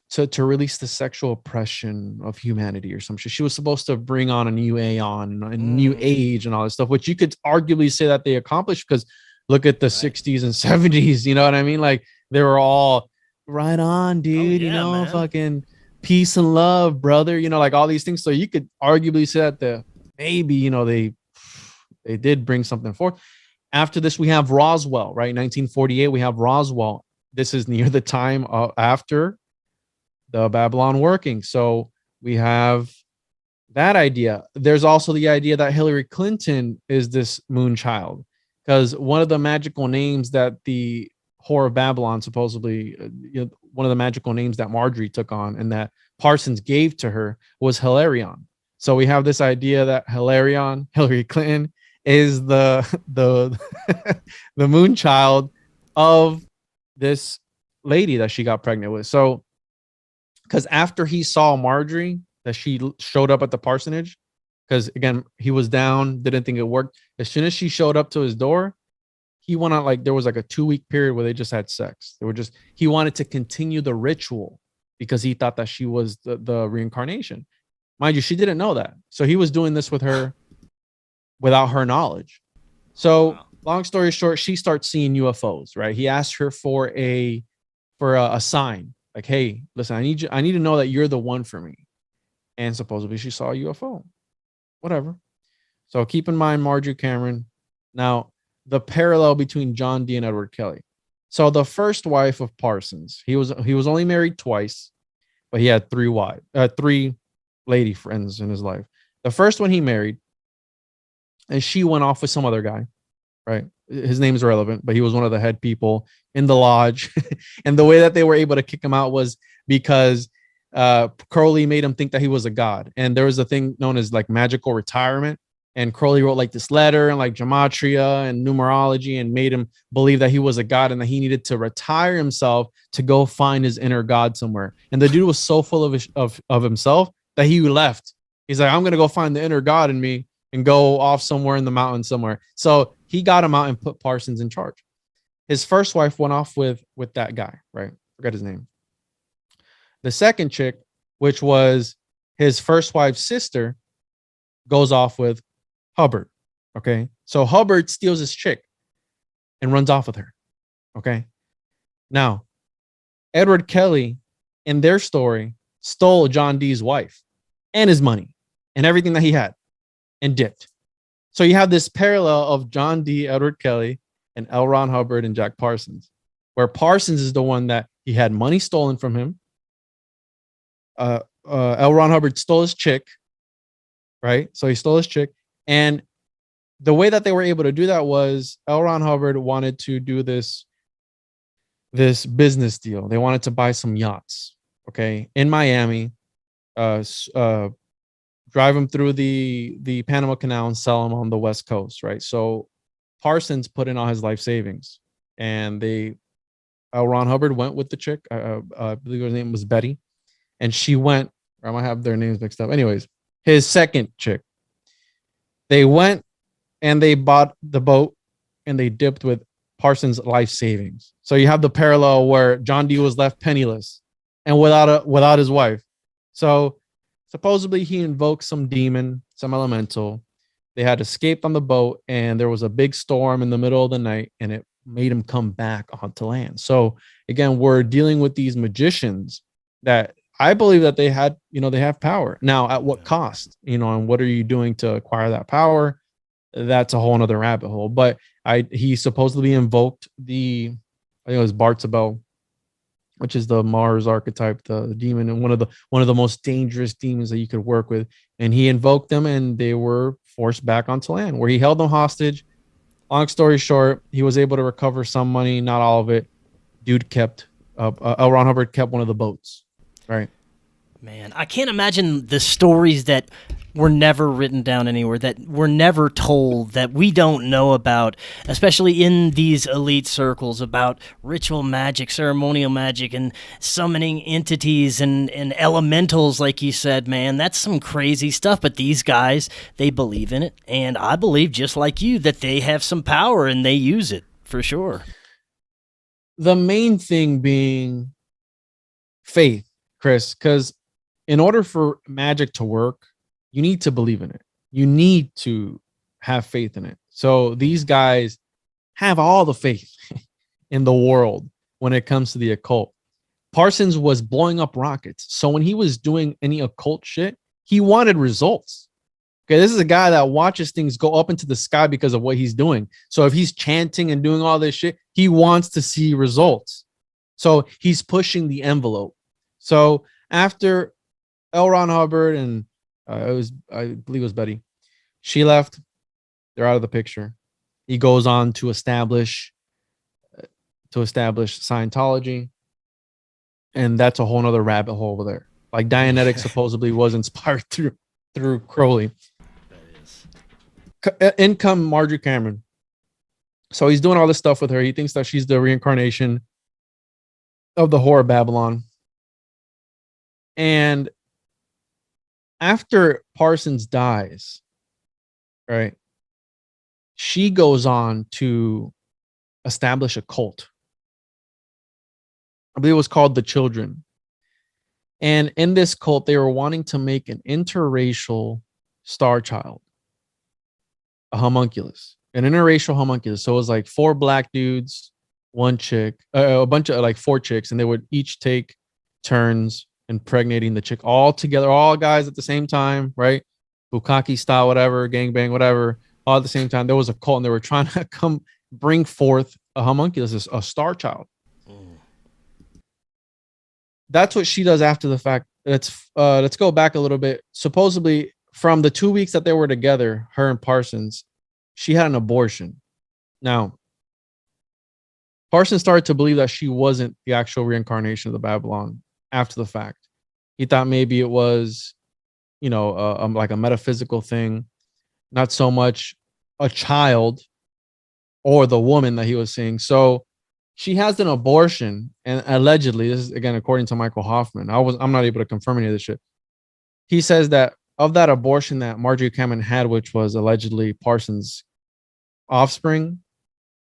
to release the sexual oppression of humanity or some shit. She was supposed to bring on a new aeon, a new age, and all this stuff, which you could arguably say that they accomplished, because look at the 60s and 70s, you know what I mean? Like they were all right on, dude, you know, man. fucking peace and love, brother, you know, like all these things. So you could arguably say that maybe, you know, they did bring something forth. After this, we have Roswell, right? 1948, we have Roswell. This is near the time after the Babylon working. So we have that idea. There's also the idea that Hillary Clinton is this moon child, because one of the magical names that the Whore of Babylon supposedly, one of the magical names that Marjorie took on and that Parsons gave to her was Hilarion. So we have this idea that Hilarion, Hillary Clinton, is the the moon child of this lady that she got pregnant with. So because after he saw Marjorie, that she showed up at the parsonage, because again, he was down, didn't think it worked. As soon as she showed up to his door, he went on, like, there was like a 2-week period where they just had sex. He wanted to continue the ritual because he thought that she was the reincarnation. Mind you, she didn't know that. So he was doing this with her without her knowledge. So long story short, she starts seeing UFOs, right? He asked her for a sign. Like, hey, listen, I need to know that you're the one for me. And supposedly she saw a UFO. Whatever. So keep in mind, Marjorie Cameron. Now, the parallel between John Dee and Edward Kelly. So the first wife of Parsons, he was only married twice, but he had three lady friends in his life. The first one he married, and she went off with some other guy, right? His name is irrelevant, but he was one of the head people in the lodge. And the way that they were able to kick him out was because Crowley made him think that he was a god. And there was a thing known as like magical retirement. And Crowley wrote like this letter and like gematria and numerology and made him believe that he was a god and that he needed to retire himself to go find his inner god somewhere. And the dude was so full of himself that he left. He's like, I'm going to go find the inner god in me and go off somewhere in the mountains somewhere. So he got him out and put Parsons in charge. His first wife went off with that guy, right? Forgot his name. The second chick, which was his first wife's sister, goes off with Hubbard. Okay. So Hubbard steals his chick and runs off with her. Okay. Now, Edward Kelly, in their story, stole John Dee's wife and his money and everything that he had and dipped. So you have this parallel of John Dee, Edward Kelly, and L. Ron Hubbard and Jack Parsons, where Parsons is the one that he had money stolen from him. L. Ron Hubbard stole his chick, right? So he stole his chick. And the way that they were able to do that was L. Ron Hubbard wanted to do this business deal. They wanted to buy some yachts, okay, in Miami, drive them through the Panama Canal and sell them on the West Coast, right? So Parsons put in all his life savings, and L. Ron Hubbard went with the chick. I believe her name was Betty, and she went. I might have their names mixed up. Anyways, his second chick. They went and they bought the boat and they dipped with Parsons' life savings. So you have the parallel where John Dee was left penniless and without his wife. So supposedly he invoked some demon, some elemental. They had escaped on the boat and there was a big storm in the middle of the night and it made him come back onto land. So again, we're dealing with these magicians that I believe that they have power. Now, at what cost, and what are you doing to acquire that power? That's a whole nother rabbit hole. But he supposedly invoked I think it was Bartzabel, which is the Mars archetype, the demon, and one of the most dangerous demons that you could work with. And he invoked them, and they were forced back onto land, where he held them hostage. Long story short, he was able to recover some money, not all of it. Dude kept L. Ron Hubbard kept one of the boats, right? Man, I can't imagine the stories that were never written down anywhere, that were never told, that we don't know about, especially in these elite circles, about ritual magic, ceremonial magic, and summoning entities and elementals, like you said, man. That's some crazy stuff, but these guys, they believe in it, and I believe, just like you, that they have some power and they use it, for sure. The main thing being faith, Chris, because in order for magic to work, you need to believe in it. You need to have faith in it. So these guys have all the faith in the world when it comes to the occult. Parsons was blowing up rockets. So when he was doing any occult shit, he wanted results. Okay, this is a guy that watches things go up into the sky because of what he's doing. So if he's chanting and doing all this shit, he wants to see results. So he's pushing the envelope. So after L. Ron Hubbard and I believe it was Betty, she left. They're out of the picture. He goes on to establish Scientology, and that's a whole nother rabbit hole over there. Like Dianetics supposedly was inspired through Crowley. In come Marjorie Cameron. So he's doing all this stuff with her. He thinks that she's the reincarnation of the whore of Babylon. And after Parsons dies, right, she goes on to establish a cult. I believe it was called the Children. And in this cult, they were wanting to make an interracial star child, a homunculus, an interracial homunculus. So it was like 4 black dudes, 1 chick, a bunch of like 4 chicks, and they would each take turns impregnating the chick all together, all guys at the same time, right? Bukkake style, whatever, gangbang, whatever, all at the same time. There was a cult and they were trying to come bring forth a homunculus, a star child. That's what she does after the fact. Let's go back a little bit. Supposedly, from the 2 weeks that they were together, her and Parsons, she had an abortion. Now, Parsons started to believe that she wasn't the actual reincarnation of the Babylon after the fact. He thought maybe it was, like a metaphysical thing, not so much a child or the woman that he was seeing. So she has an abortion, and allegedly, this is again according to Michael Hoffman. I'm not able to confirm any of this shit. He says that of that abortion that Marjorie Cameron had, which was allegedly Parsons' offspring,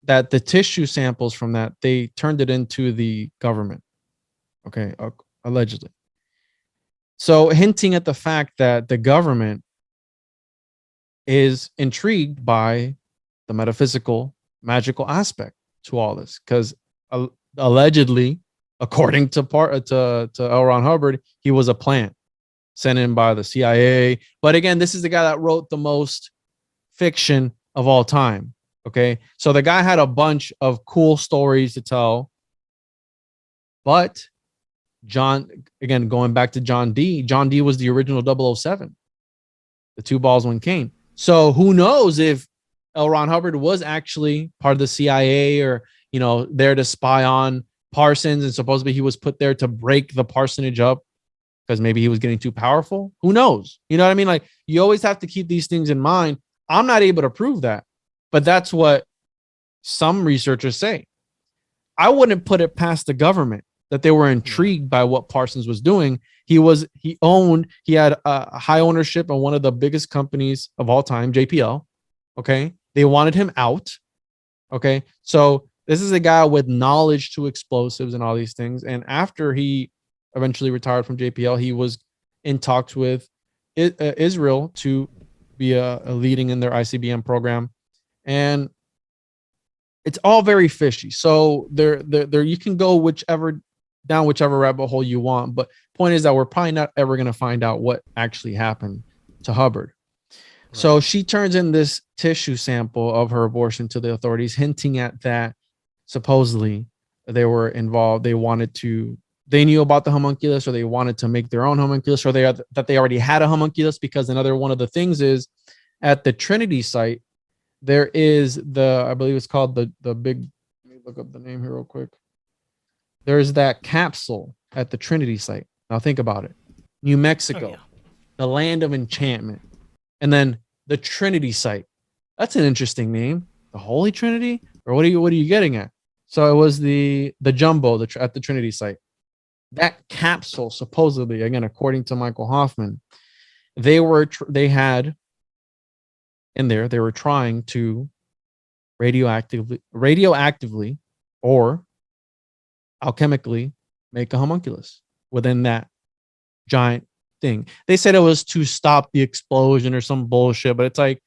that the tissue samples from that, they turned it into the government. Okay, allegedly. So hinting at the fact that the government is intrigued by the metaphysical, magical aspect to all this, because allegedly, according to L. Ron Hubbard, he was a plant sent in by the CIA. But again, this is the guy that wrote the most fiction of all time. Okay, so the guy had a bunch of cool stories to tell, but John, again, going back to John D was the original 007, the 2 balls, 1 cane. So who knows if L. Ron Hubbard was actually part of the CIA, or, there to spy on Parsons, and supposedly he was put there to break the parsonage up because maybe he was getting too powerful. Who knows? You know what I mean? Like, you always have to keep these things in mind. I'm not able to prove that, but that's what some researchers say. I wouldn't put it past the government that they were intrigued by what Parsons was doing. He had a high ownership on one of the biggest companies of all time, JPL. Okay. They wanted him out. Okay. So this is a guy with knowledge to explosives and all these things. And after he eventually retired from JPL, he was in talks with Israel to be a leading in their ICBM program. And it's all very fishy. So there you can go down whichever rabbit hole you want. But point is that we're probably not ever going to find out what actually happened to Hubbard. Right. So she turns in this tissue sample of her abortion to the authorities, hinting at that supposedly they were involved. They knew about the homunculus, or they wanted to make their own homunculus, or that they already had a homunculus, because another one of the things is at the Trinity site, there is I believe it's called the big, let me look up the name here real quick. There's that capsule at the Trinity site. Now think about it. New Mexico, Oh, yeah. the land of enchantment, and then the Trinity site. That's an interesting name. The Holy Trinity, or what are you getting at? So it was the jumbo at the Trinity site. That capsule, supposedly, again according to Michael Hoffman, they had in there. They were trying to radioactively or alchemically make a homunculus within that giant thing. They said it was to stop the explosion or some bullshit, but it's like,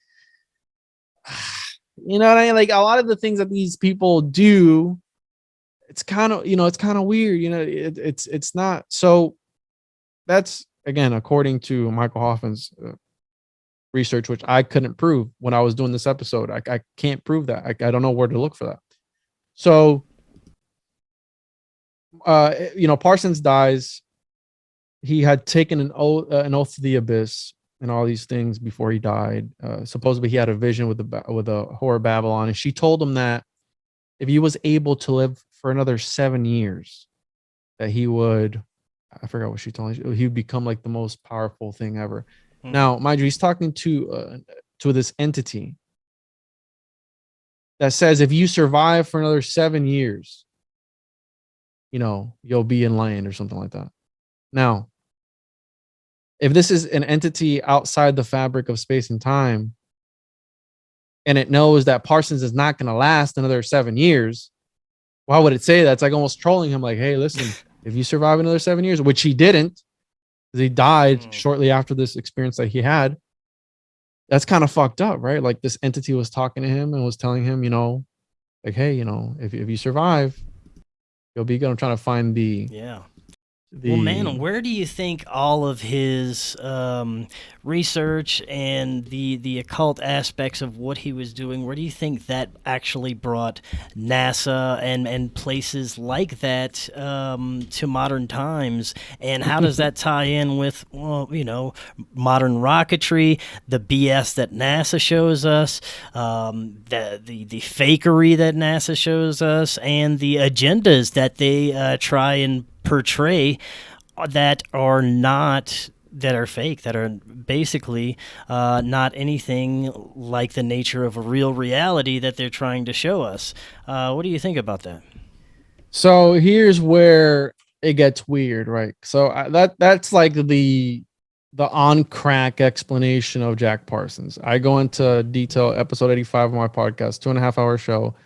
you know what I mean? Like a lot of the things that these people do, it's kind of, it's kind of weird. It's not. So that's, again, according to Michael Hoffman's research, which I couldn't prove when I was doing this episode. I can't prove that. I don't know where to look for that. So, Parsons dies. He had taken an oath to the abyss and all these things before he died. Supposedly, he had a vision with a whore Babylon, and she told him that if he was able to live for another 7 years, that he would. I forgot what she told me. He would become like the most powerful thing ever. Now, mind you, he's talking to this entity that says if you survive for another 7 years, you'll be in land or something like that. Now, if this is an entity outside the fabric of space and time, and it knows that Parsons is not going to last another 7 years, why would it say that? It's like almost trolling him, like, hey, listen, if you survive another 7 years, which he didn't, because he died shortly after this experience that he had, that's kind of fucked up, right? Like this entity was talking to him and was telling him, like, hey, if you survive, you'll be good. I'm trying to find the Well, man, where do you think all of his research and the occult aspects of what he was doing, where do you think that actually brought NASA and places like that to modern times? And how does that tie in with, modern rocketry, the BS that NASA shows us, the fakery that NASA shows us, and the agendas that they try and portray that are fake, that are basically not anything like the nature of a real reality that they're trying to show us. What do you think about that? So here's where it gets weird, right? So that's like the on crack explanation of Jack Parsons. I go into detail, episode 85 of my podcast, 2.5 hour show.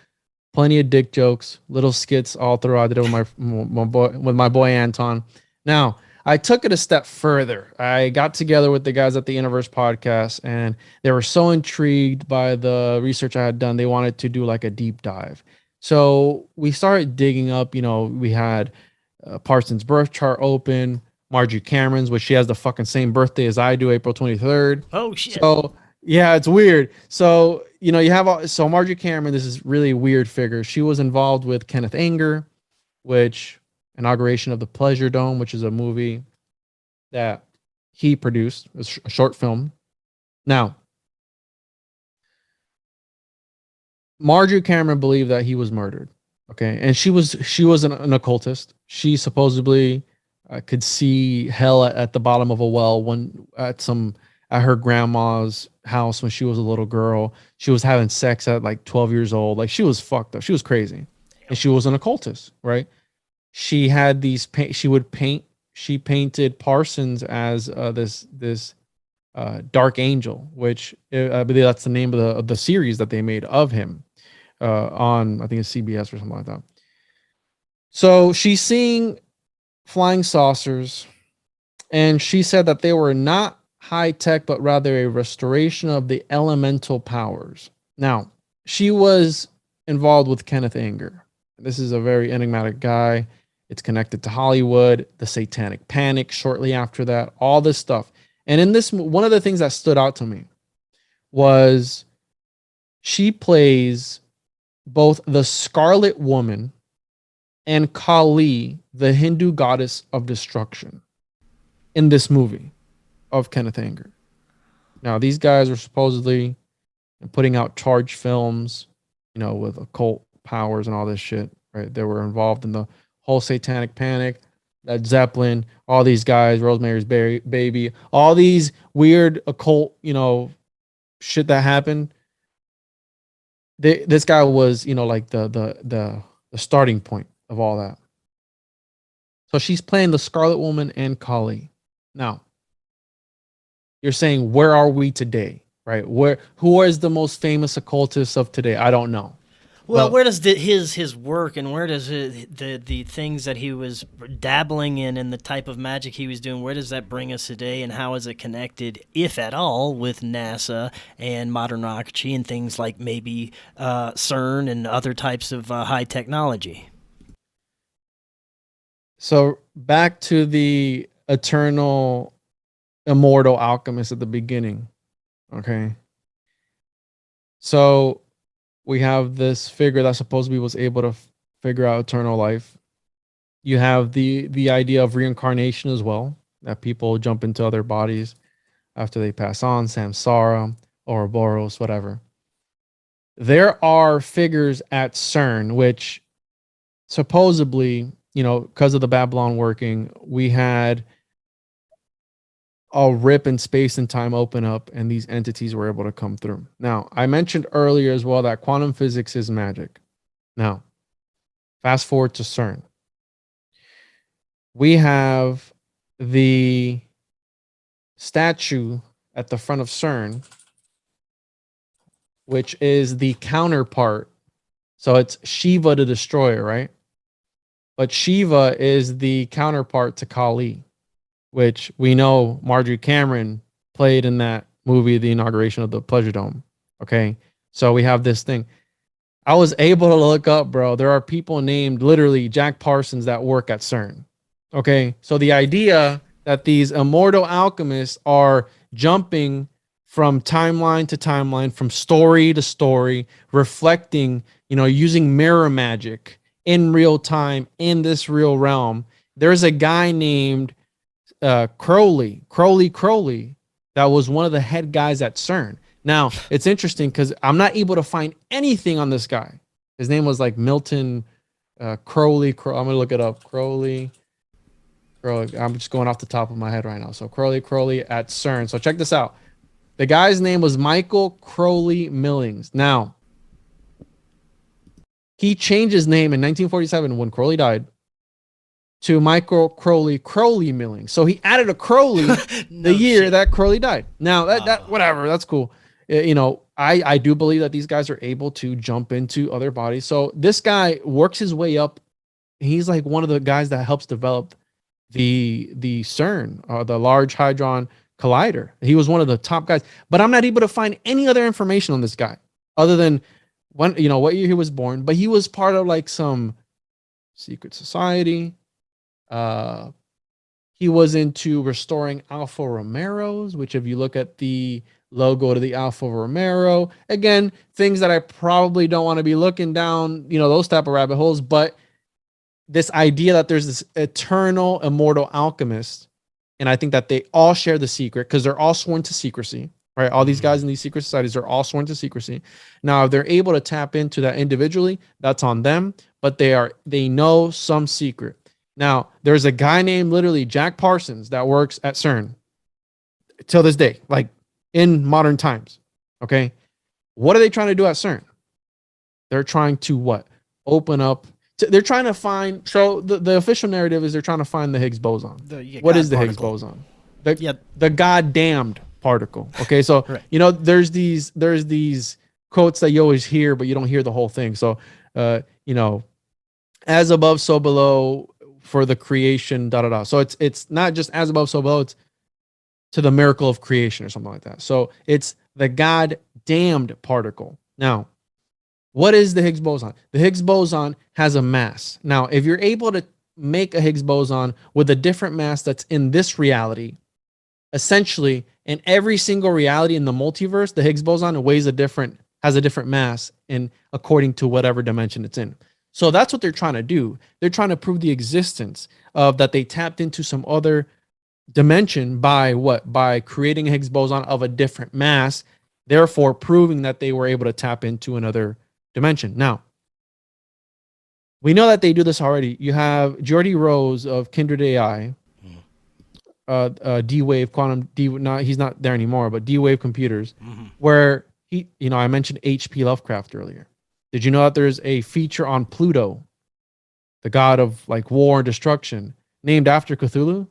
Plenty of dick jokes, little skits all throughout. I did it with my boy Anton. Now, I took it a step further. I got together with the guys at the Universe podcast, and they were so intrigued by the research I had done, they wanted to do like a deep dive. So we started digging up. We had Parsons' birth chart open, Margie Cameron's, which she has the fucking same birthday as I do, April 23rd. Oh shit! So yeah, it's weird. So you have Margie Cameron. This is really weird figure. She was involved with Kenneth Anger, which inauguration of the Pleasure Dome, which is a movie that he produced, a short film. Now, Margie Cameron believed that he was murdered. Okay, and she was an occultist. She supposedly could see hell at the bottom of a well at her grandma's house when she was a little girl. She was having sex at like 12 years old. Like she was fucked up. She was crazy. And she was an occultist, right? She had these she painted Parsons as this dark angel, which I believe that's the name of the series that they made of him on, I think it's CBS or something like that. So she's seeing flying saucers, and she said that they were not high tech, but rather a restoration of the elemental powers. Now, she was involved with Kenneth Anger. This is a very enigmatic guy. It's connected to Hollywood, the Satanic Panic shortly after that, all this stuff. And in this, one of the things that stood out to me was she plays both the Scarlet Woman and Kali, the Hindu goddess of destruction, in this movie of Kenneth Anger. Now, these guys are supposedly putting out charged films, with occult powers and all this shit, right? They were involved in the whole Satanic Panic. Led Zeppelin, all these guys, Rosemary's Baby, all these weird occult, shit that happened. This guy was, like the starting point of all that. So she's playing the Scarlet Woman and Kali. Now, you're saying, where are we today? Right? Who is the most famous occultist of today? I don't know. Well, where does his work and where does the things that he was dabbling in and the type of magic he was doing, where does that bring us today, and how is it connected, if at all, with NASA and modern rocketry and things like maybe CERN and other types of high technology? So back to the eternal, immortal alchemist at the beginning. Okay. So we have this figure that supposedly was able to figure out eternal life. You have the idea of reincarnation as well, that people jump into other bodies after they pass on, samsara, Ouroboros, whatever. There are figures at CERN, which supposedly, because of the Babylon working, we had a rip in space and time open up, and these entities were able to come through. Now, I mentioned earlier as well that quantum physics is magic. Now, fast forward to CERN. We have the statue at the front of CERN, which is the counterpart. So it's Shiva the Destroyer, right? But Shiva is the counterpart to Kali, which we know Marjorie Cameron played in that movie, the inauguration of the Pleasure Dome. Okay. So we have this thing. I was able to look up, bro. There are people named literally Jack Parsons that work at CERN. Okay. So the idea that these immortal alchemists are jumping from timeline to timeline, from story to story, reflecting, using mirror magic in real time in this real realm. There's a guy named Crowley, that was one of the head guys at CERN. Now, it's interesting because I'm not able to find anything on this guy. His name was like Milton Crowley. I'm going to look it up. Crowley. I'm just going off the top of my head right now. So Crowley at CERN. So check this out. The guy's name was Michael Crowley Millings. Now, he changed his name in 1947 when Crowley died to Michael Crowley Millings. So he added a Crowley the year that Crowley died. Now that whatever, that's cool. I do believe that these guys are able to jump into other bodies. So this guy works his way up. He's like one of the guys that helps develop the CERN, the Large Hadron Collider. He was one of the top guys, but I'm not able to find any other information on this guy other than when, what year he was born, but he was part of like some secret society. He was into restoring Alfa Romeros, which if you look at the logo to the Alfa Romero, again, things that I probably don't want to be looking down, those type of rabbit holes, but this idea that there's this eternal, immortal alchemist, and I think that they all share the secret because they're all sworn to secrecy, right? All these guys in these secret societies are all sworn to secrecy. Now, if they're able to tap into that individually, that's on them, but they know some secret. Now, there's a guy named literally Jack Parsons that works at CERN till this day, like in modern times. Okay. What are they trying to do at CERN? They're trying to what? Open up. They're trying to find. So the official narrative is they're trying to find the Higgs boson. What is the Higgs boson? The goddamned particle. Okay. So, right. There's these quotes that you always hear, but you don't hear the whole thing. So, as above, so below, for the creation, So it's not just as above, so below, it's to the miracle of creation or something like that. So it's the goddamned particle. Now, what is the Higgs boson? The Higgs boson has a mass. Now, if you're able to make a Higgs boson with a different mass that's in this reality, essentially in every single reality in the multiverse, the Higgs boson has a different mass in according to whatever dimension it's in. So that's what they're trying to do. They're trying to prove the existence of that they tapped into some other dimension by what? By creating a Higgs boson of a different mass, therefore proving that they were able to tap into another dimension. Now, We know that they do this already. You have Jordy Rose of Kindred AI, D-Wave Quantum D. Not he's not there anymore, but D-Wave Computers, where he, I mentioned H.P. Lovecraft earlier. Did you know that there's a feature on Pluto, the god of like war and destruction, named after Cthulhu?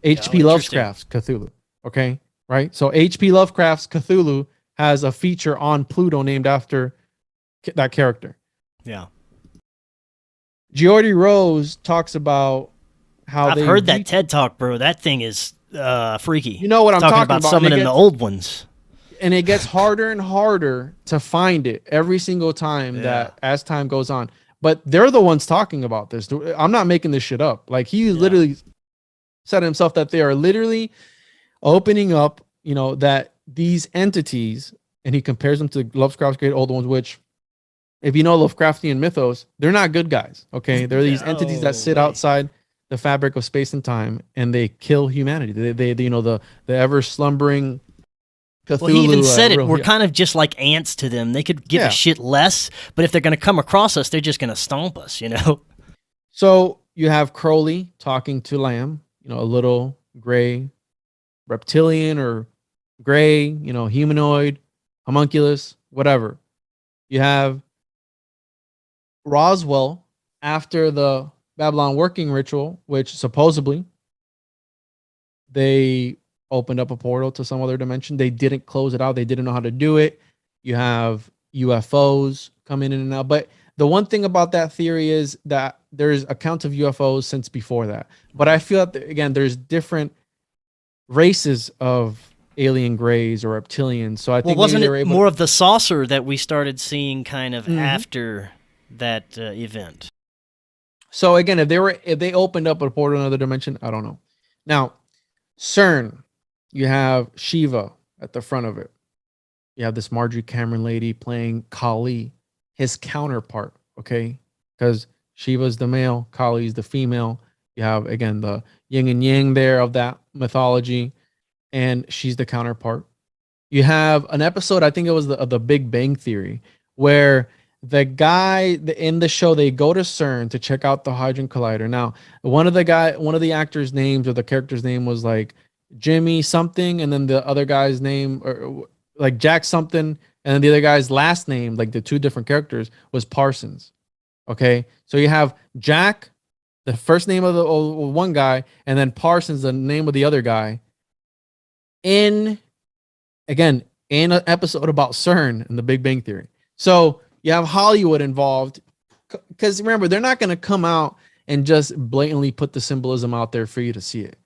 H.P. Lovecraft's Cthulhu. Okay, right. So H.P. Lovecraft's Cthulhu has a feature on Pluto named after that character. Yeah. Geordie Rose talks about how I've heard that TED Talk, bro. That thing is freaky. You know what I'm talking about? Summoning the old ones. And it gets harder and harder to find it every single time that as time goes on. But they're the ones talking about this. I'm not making this shit up. Like he literally said himself that they are literally opening up, that these entities, and he compares them to Lovecraft's great old ones, which if you know Lovecraftian mythos, they're not good guys. Okay. They're these entities that sit outside the fabric of space and time and they kill humanity. They the ever slumbering Cthulhu. Well, he even said it. We're kind of just like ants to them. They could give a shit less, but if they're going to come across us, they're just going to stomp us, So you have Crowley talking to Lamb, a little gray reptilian or gray, humanoid, homunculus, whatever. You have Roswell after the Babylon working ritual, which supposedly they opened up a portal to some other dimension. They didn't close it out. They didn't know how to do it. You have UFOs coming in and out. But the one thing about that theory is that there's accounts of UFOs since before that. But I feel that, again, there's different races of alien grays or reptilians. So I think wasn't it more of the saucer that we started seeing kind of after that event? So again, if they opened up a portal in another dimension, I don't know. Now, CERN, you have Shiva at the front of it. You have this Marjorie Cameron lady playing Kali, his counterpart, okay? Because Shiva's the male, Kali's the female. You have, again, the yin and yang there of that mythology, and she's the counterpart. You have an episode, I think it was the Big Bang Theory, where the guy in the show, they go to CERN to check out the Hadron Collider. Now, one of the actors' names or the character's name was like Jimmy something, and then the other guy's name or like Jack something, and then the other guy's last name, like the two different characters, was Parsons. Okay, so you have Jack, the first name of the one guy, and then Parsons, the name of the other guy. In an episode about CERN and the Big Bang Theory. So you have Hollywood involved, because remember, they're not going to come out and just blatantly put the symbolism out there for you to see it.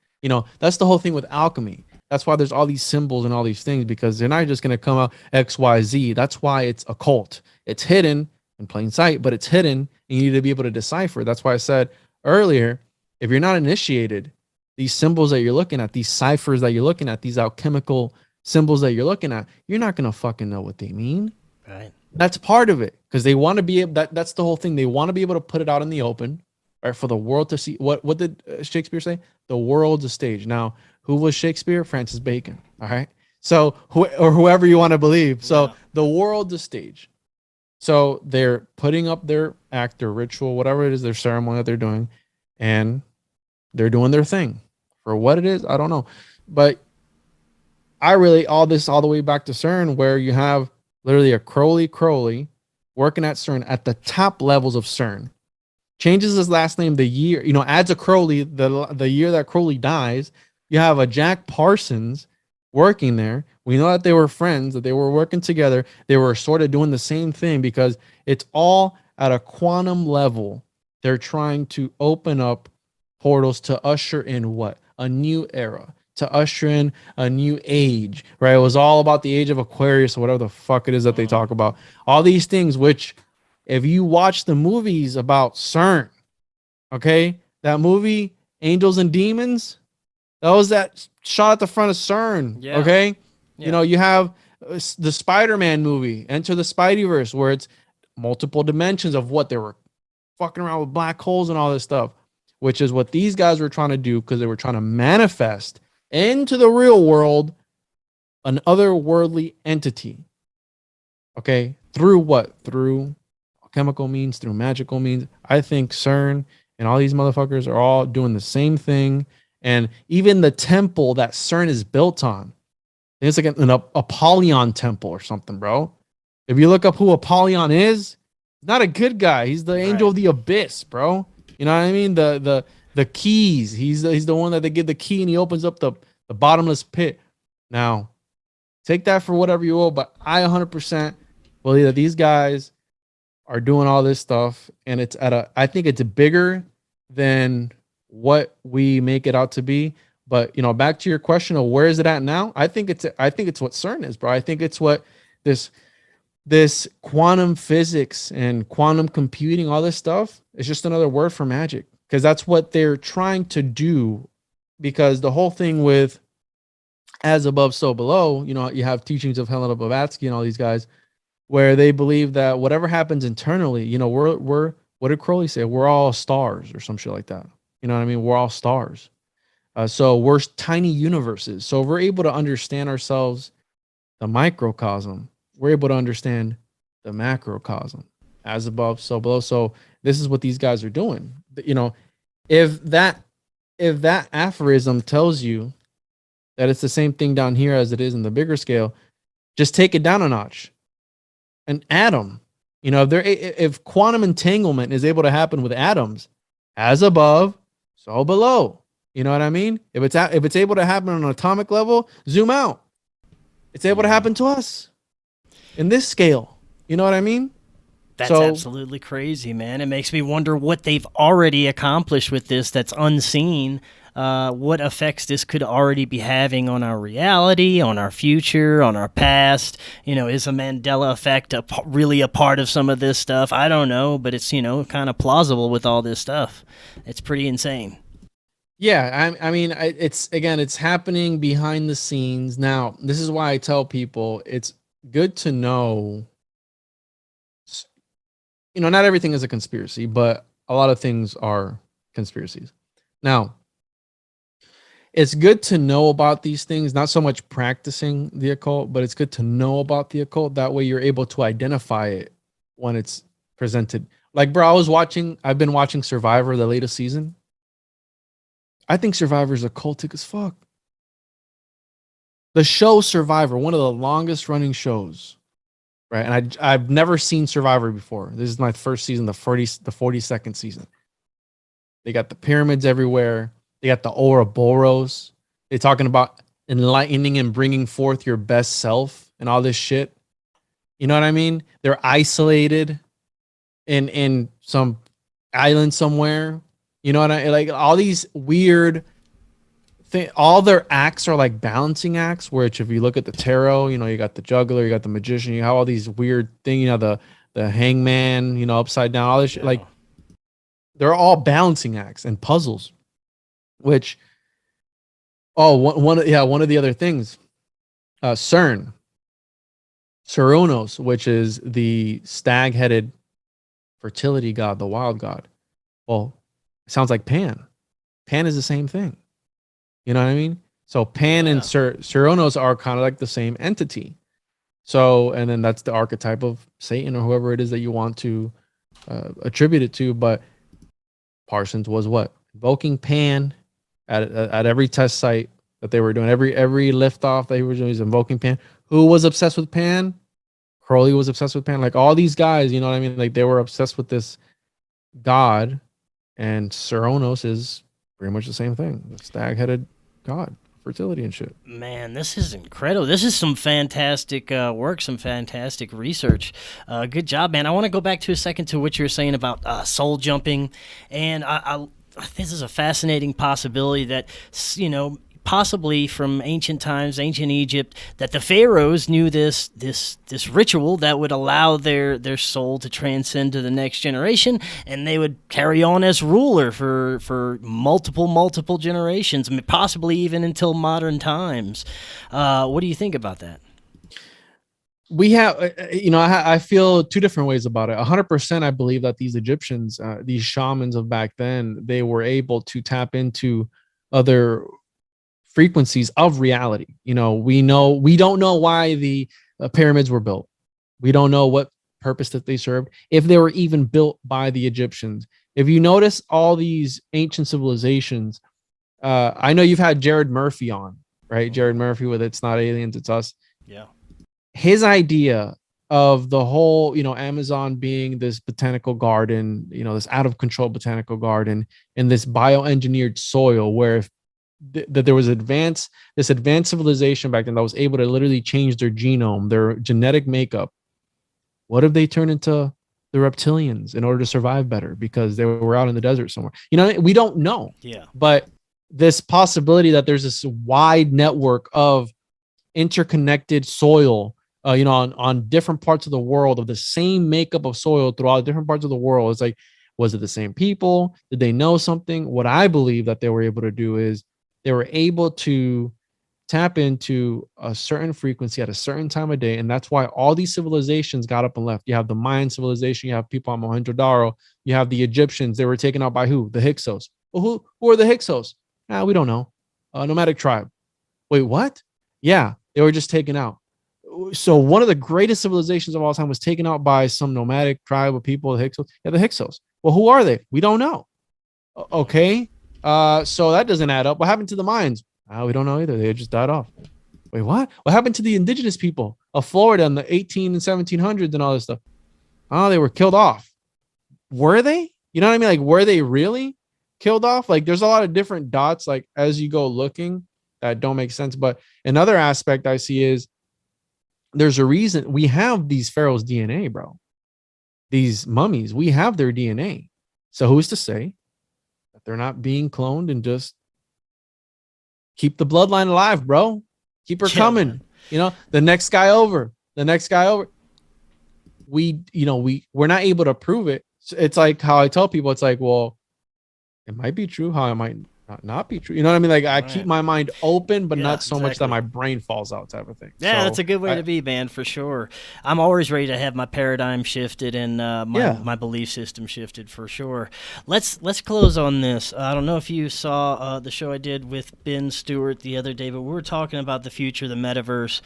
That's the whole thing with alchemy. That's why there's all these symbols and all these things, because they're not just going to come out XYZ. That's why it's a cult. It's hidden in plain sight, but it's hidden, and you need to be able to decipher. That's why I said earlier, if you're not initiated, these symbols that you're looking at, these ciphers that you're looking at, these alchemical symbols that you're looking at, you're not going to fucking know what they mean. Right. That's part of it, because they want to be that's the whole thing. They want to be able to put it out in the open, right, for the world to see. What did Shakespeare say? The world's a stage. Now, who was Shakespeare? Francis Bacon. All right. So whoever you want to believe. So the world's a stage. So they're putting up their act, their ritual, whatever it is, their ceremony that they're doing, and they're doing their thing. For what it is, I don't know. But I really all the way back to CERN, where you have literally a Crowley working at CERN at the top levels of CERN. Changes his last name the year, adds a Crowley the year that Crowley dies. You have a Jack Parsons working there. We know that they were friends, that they were working together. They were sort of doing the same thing, because it's all at a quantum level. They're trying to open up portals to usher in what? A new era, to usher in a new age, right? It was all about the age of Aquarius or whatever the fuck it is that they talk about. All these things, which if you watch the movies about CERN, okay, that movie, Angels and Demons, that was that shot at the front of CERN, okay? Yeah. You have the Spider-Man movie, Enter the Spideyverse, where it's multiple dimensions of what they were fucking around with black holes and all this stuff, which is what these guys were trying to do, because they were trying to manifest into the real world an otherworldly entity. Okay? Through what? Through alchemical means, through magical means. I think CERN and all these motherfuckers are all doing the same thing. And even the temple that CERN is built on, it's like an Apollyon temple or something, bro. If you look up who Apollyon is, he's not a good guy. He's the angel of the abyss, bro. You know what I mean? The keys. He's the one that they give the key and he opens up the bottomless pit. Now, take that for whatever you will, but I 100% believe that these guys are doing all this stuff, and it's I think it's bigger than what we make it out to be. But back to your question of where is it at now? I think it's what CERN is, bro. I think it's what this quantum physics and quantum computing, all this stuff, is just another word for magic, because that's what they're trying to do. Because the whole thing with as above, so below, you have teachings of Helena Blavatsky and all these guys where they believe that whatever happens internally, we're what did Crowley say? We're all stars or some shit like that. You know what I mean? We're all stars. So we're tiny universes. So we're able to understand ourselves, the microcosm. We're able to understand the macrocosm. As above, so below. So this is what these guys are doing. If that aphorism tells you that it's the same thing down here as it is in the bigger scale, just take it down a notch. An atom, if quantum entanglement is able to happen with atoms, as above, so below. You know what I mean? If it's able to happen on an atomic level, zoom out. It's able to happen to us in this scale. You know what I mean? That's absolutely crazy, man. It makes me wonder what they've already accomplished with this that's unseen. What effects this could already be having on our reality, on our future, on our past. Is a Mandela effect really a part of some of this stuff? I don't know, but it's, kind of plausible with all this stuff. It's pretty insane. Yeah, I mean, it's happening behind the scenes. Now, this is why I tell people it's good to know, not everything is a conspiracy, but a lot of things are conspiracies. Now, it's good to know about these things, not so much practicing the occult, but it's good to know about the occult. That way you're able to identify it when it's presented. Like, bro, I've been watching Survivor, the latest season. I think Survivor is occultic as fuck. The show Survivor, one of the longest running shows, right? And I've never seen Survivor before. This is my first season, the 42nd season. They got the pyramids everywhere. They got the Ouroboros. They're talking about enlightening and bringing forth your best self and all this shit. You know what I mean? They're isolated in some island somewhere. You know what I like? All these weird things. All their acts are like balancing acts. Which, if you look at the tarot, you got the juggler, you got the magician, you have all these weird things. The hangman, upside down, all this shit. Like, they're all balancing acts and puzzles. Which, one of the other things, CERN, Cernunnos, which is the stag-headed fertility god, the wild god. Well, it sounds like Pan. Pan is the same thing. You know what I mean? So Pan and Cernunnos are kind of like the same entity. So, and then that's the archetype of Satan or whoever it is that you want to attribute it to. But Parsons was what? Invoking Pan at every test site that they were doing. Every liftoff they were doing is invoking Pan. Who was obsessed with Pan? Crowley was obsessed with Pan. Like, all these guys, you know what I mean? Like, they were obsessed with this god. And Cernunnos is pretty much the same thing. The stag-headed god, fertility and shit. Man, this is incredible. This is some fantastic work, some fantastic research. Good job, man. I want to go back to a second to what you were saying about soul jumping. And this is a fascinating possibility that, possibly from ancient times, ancient Egypt, that the pharaohs knew this ritual that would allow their soul to transcend to the next generation, and they would carry on as ruler for multiple generations, possibly even until modern times. What do you think about that? We have, I feel two different ways about it. 100%, I believe that these Egyptians, these shamans of back then, they were able to tap into other frequencies of reality. We don't know why the pyramids were built. We don't know what purpose that they served, if they were even built by the Egyptians. If you notice all these ancient civilizations, I know you've had Jared Murphy on, right? Jared Murphy with It's Not Aliens, It's Us. Yeah. His idea of the whole, Amazon being this botanical garden, this out of control botanical garden and this bioengineered soil where if that there was this advanced civilization back then that was able to literally change their genome, their genetic makeup. What if they turn into the reptilians in order to survive better because they were out in the desert somewhere? We don't know. Yeah. But this possibility that there's this wide network of interconnected soil, on different parts of the world of the same makeup of soil throughout different parts of the world. It's like, was it the same people? Did they know something? What I believe that they were able to do is they were able to tap into a certain frequency at a certain time of day. And that's why all these civilizations got up and left. You have the Mayan civilization, you have people on Mohenjo-Daro, you have the Egyptians. They were taken out by who? The Hyksos. Well, who are the Hyksos? We don't know. Nomadic tribe. Wait, what? Yeah, they were just taken out. So one of the greatest civilizations of all time was taken out by some nomadic tribe of people, the Hyksos. Yeah, the Hyksos. Well, who are they? We don't know. Okay. So that doesn't add up. What happened to the Mayans? We don't know either. They just died off. Wait, what? What happened to the indigenous people of Florida in the 18 and 1700s and all this stuff? Oh, they were killed off. Were they? You know what I mean? Like, were they really killed off? Like, there's a lot of different dots, like, as you go looking that don't make sense. But another aspect I see is there's a reason we have these pharaohs' DNA, bro. These mummies, we have their DNA. So who's to say that they're not being cloned and just keep the bloodline alive, bro? Keep her coming. Man. The next guy over. We're not able to prove it. It's like how I tell people, it's like, well, it might be true, how it might not be true. You know what I mean? Like, I keep my mind open, but not so much that my brain falls out, type of thing. Yeah, that's a good way to be, man, for sure. I'm always ready to have my paradigm shifted and my belief system shifted, for sure. Let's close on this. I don't know if you saw the show I did with Ben Stewart the other day, but we were talking about the future, the metaverse,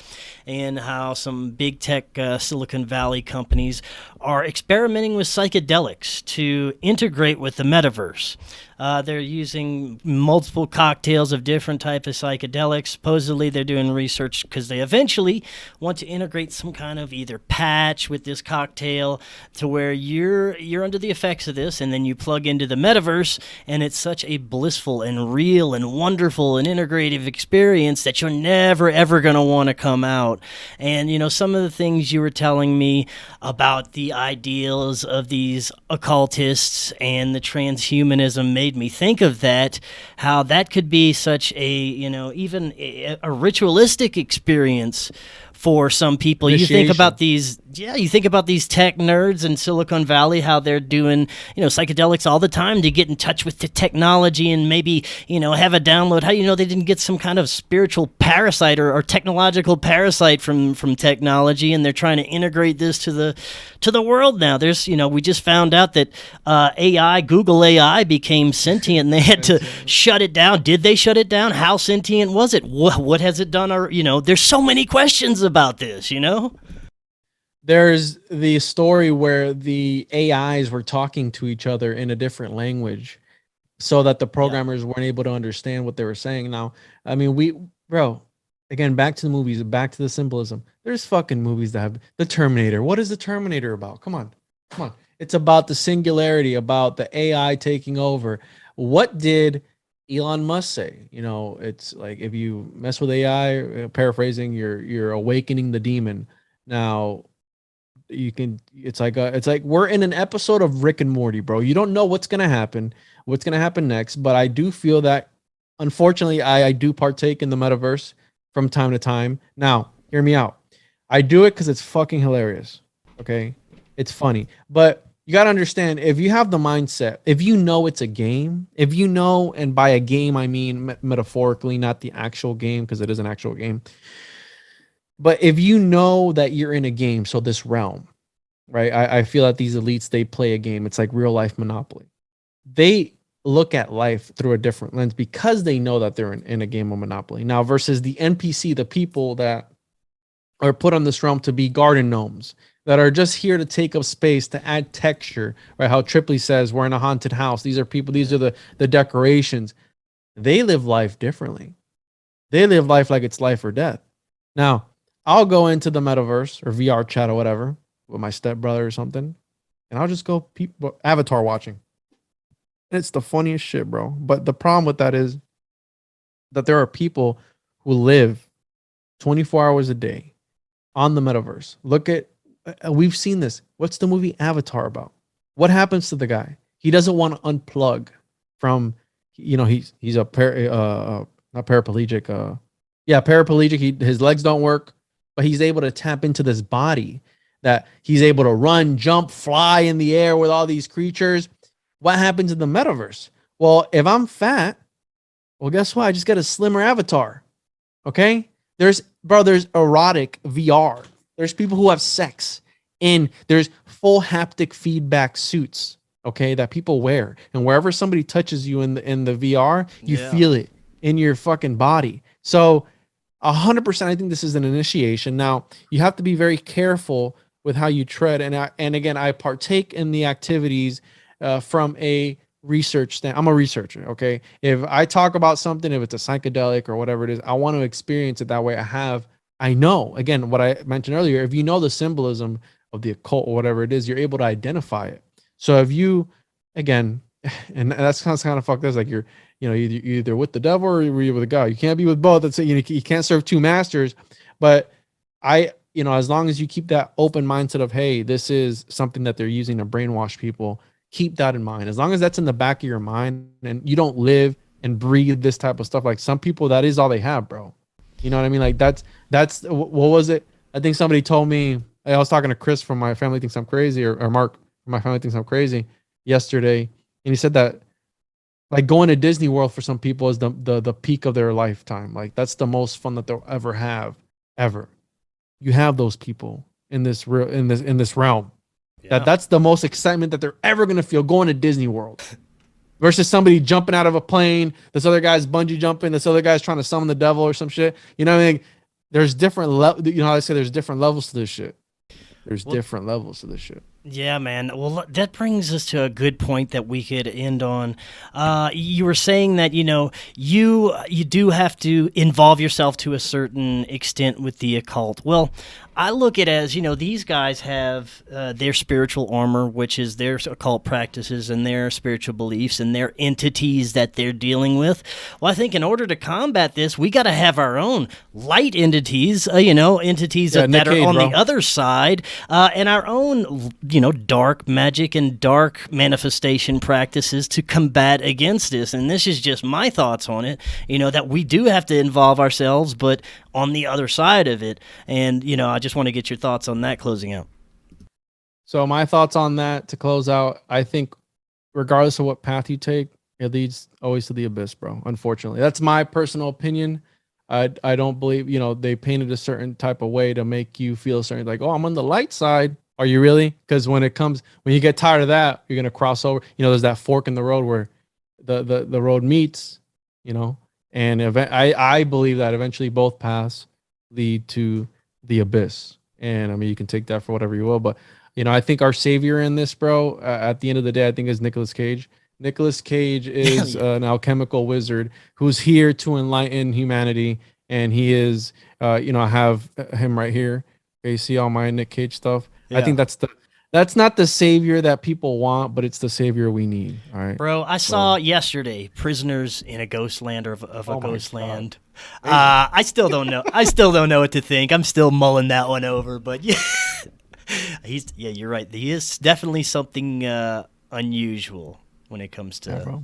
and how some big tech Silicon Valley companies are experimenting with psychedelics to integrate with the metaverse. They're using multiple cocktails of different types of psychedelics. Supposedly, they're doing research because they eventually want to integrate some kind of either patch with this cocktail to where you're under the effects of this, and then you plug into the metaverse, and it's such a blissful and real and wonderful and integrative experience that you're never, ever going to want to come out. And, some of the things you were telling me about the ideals of these occultists and the transhumanism made me think of that, how that could be such a, even a ritualistic experience for some people. Initiation. You think about these tech nerds in Silicon Valley, how they're doing, psychedelics all the time to get in touch with the technology and maybe, have a download. How they didn't get some kind of spiritual parasite or technological parasite from technology, and they're trying to integrate this to the world now. There's, we just found out that Google AI became sentient, and they had to shut it down. Did they shut it down? How sentient was it? What has it done? Or, there's so many questions about this, There's the story where the AIs were talking to each other in a different language so that the programmers weren't able to understand what they were saying. Now, I mean, again, back to the movies, back to the symbolism. There's fucking movies that have the Terminator. What is the Terminator about? Come on. It's about the singularity, about the AI taking over. What did Elon Musk say? It's like, if you mess with AI, paraphrasing, you're awakening the demon. Now, it's like we're in an episode of Rick and Morty, bro. You don't know what's gonna happen next. But I do feel that, unfortunately, I do partake in the metaverse from time to time. Now, hear me out. I do it because it's fucking hilarious. Okay, it's funny, but you got to understand, if you have the mindset, if it's a game, and by a game, I mean metaphorically, not the actual game, because it is an actual game. But if you know that you're in a game, so this realm, right? I feel that these elites, they play a game. It's like real life Monopoly. They look at life through a different lens because they know that they're in a game of Monopoly. Now, versus the NPC, the people that are put on this realm to be garden gnomes, that are just here to take up space, to add texture, right? How Tripley says, we're in a haunted house. These are people, these are the decorations. They live life differently. They live life like it's life or death. Now, I'll go into the metaverse or VR chat or whatever with my stepbrother or something, and I'll just go avatar watching. And it's the funniest shit, bro. But the problem with that is that there are people who live 24 hours a day on the metaverse. Look at, we've seen this. What's the movie Avatar about? What happens to the guy? He doesn't want to unplug from, he's a not paraplegic. Paraplegic. His legs don't work, but he's able to tap into this body that he's able to run, jump, fly in the air with all these creatures. What happens in the metaverse? Well, if I'm fat, well, guess what? I just get a slimmer avatar. Okay? There's erotic VR. There's people who have sex, and there's full haptic feedback suits, okay, that people wear. And wherever somebody touches you in the VR, you feel it in your fucking body. So 100%, I think this is an initiation. Now, you have to be very careful with how you tread. And again, I partake in the activities from a research stand. I'm a researcher. Okay. If I talk about something, if it's a psychedelic or whatever it is, I want to experience it that way. I know, again, what I mentioned earlier, if you know the symbolism of the occult or whatever it is, you're able to identify it. So if you, again, and that's kind of fucked. That's like you're either with the devil or you're with God. You can't be with both. That's it. You can't serve two masters. But as long as you keep that open mindset of, hey, this is something that they're using to brainwash people, keep that in mind. As long as that's in the back of your mind and you don't live and breathe this type of stuff, like some people, that is all they have, bro. You know what I mean? Like that's what was it? I think somebody told me, I was talking to Chris from My Family Thinks I'm Crazy, or Mark from My Family Thinks I'm Crazy yesterday. And he said that like going to Disney World for some people is the peak of their lifetime. Like that's the most fun that they'll ever have, ever. You have those people in this realm. Yeah. That's the most excitement that they're ever going to feel, going to Disney World versus somebody jumping out of a plane. This other guy's bungee jumping. This other guy's trying to summon the devil or some shit. You know what I mean? There's different how I say there's different levels to this shit. Different levels to this shit. Yeah, man. Well, that brings us to a good point that we could end on. You were saying that, you do have to involve yourself to a certain extent with the occult. Well, I look at it as, these guys have their spiritual armor, which is their occult practices and their spiritual beliefs and their entities that they're dealing with. Well, I think in order to combat this, we got to have our own light entities, entities that are on the other side, and our own, dark magic and dark manifestation practices to combat against this. And this is just my thoughts on it, that we do have to involve ourselves, but on the other side of it. And, I just want to get your thoughts on that closing out. So my thoughts on that to close out, I think regardless of what path you take, it leads always to the abyss, bro. Unfortunately, that's my personal opinion. I don't believe, they painted a certain type of way to make you feel certain, like, oh, I'm on the light side. Are you really? Because when you get tired of that, you're going to cross over. There's that fork in the road where the road meets, and I believe that eventually both paths lead to the abyss. And I mean, you can take that for whatever you will, but I think our savior in this, bro, at the end of the day, I think is Nicolas Cage. Nicolas Cage is an alchemical wizard who's here to enlighten humanity, and he is, I have him right here. Okay, you see all my Nick Cage stuff. Yeah. I think that's not the savior that people want, but it's the savior we need. All right, bro. I saw yesterday Prisoners in a Ghost Land of a Ghost Land. I still don't know. I still don't know what to think. I'm still mulling that one over. But yeah, you're right. He is definitely something unusual when it comes to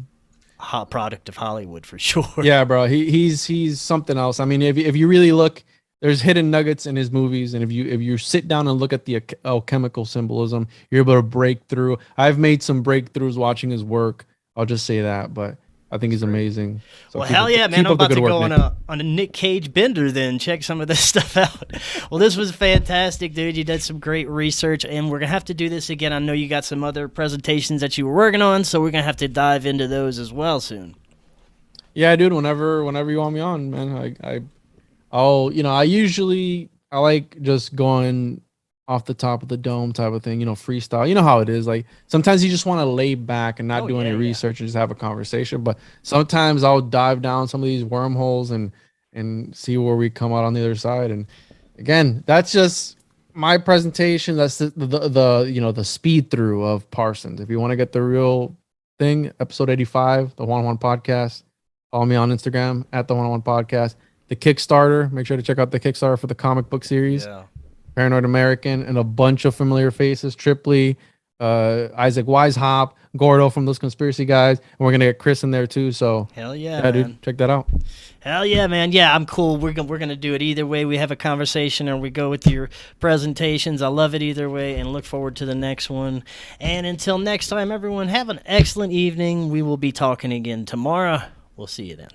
hot product of Hollywood for sure. Yeah, bro. He's something else. I mean, if you really look. There's hidden nuggets in his movies, and if you sit down and look at the alchemical symbolism, you're able to break through. I've made some breakthroughs watching his work. I'll just say that, but I think he's amazing. So well, hell yeah, man! I'm about to go on a Nick Cage bender. Then check some of this stuff out. Well, this was fantastic, dude. You did some great research, and we're gonna have to do this again. I know you got some other presentations that you were working on, so we're gonna have to dive into those as well soon. Yeah, dude. Whenever you want me on, man, I like just going off the top of the dome type of thing, freestyle. You know how it is. Like sometimes you just want to lay back and not do any research and just have a conversation. But sometimes I'll dive down some of these wormholes and see where we come out on the other side. And again, that's just my presentation. That's the speed through of Parsons. If you want to get the real thing, episode 85, the One podcast. Follow me on Instagram at the One podcast. The Kickstarter. Make sure to check out the Kickstarter for the comic book series. Yeah. Paranoid American, and a bunch of familiar faces. Tripley, Isaac Weishaupt, Gordo from those conspiracy guys. And we're going to get Chris in there too. So hell yeah, man. Dude, check that out. Hell yeah, man. Yeah, I'm cool. We're gonna do it either way. We have a conversation or we go with your presentations. I love it either way and look forward to the next one. And until next time, everyone, have an excellent evening. We will be talking again tomorrow. We'll see you then.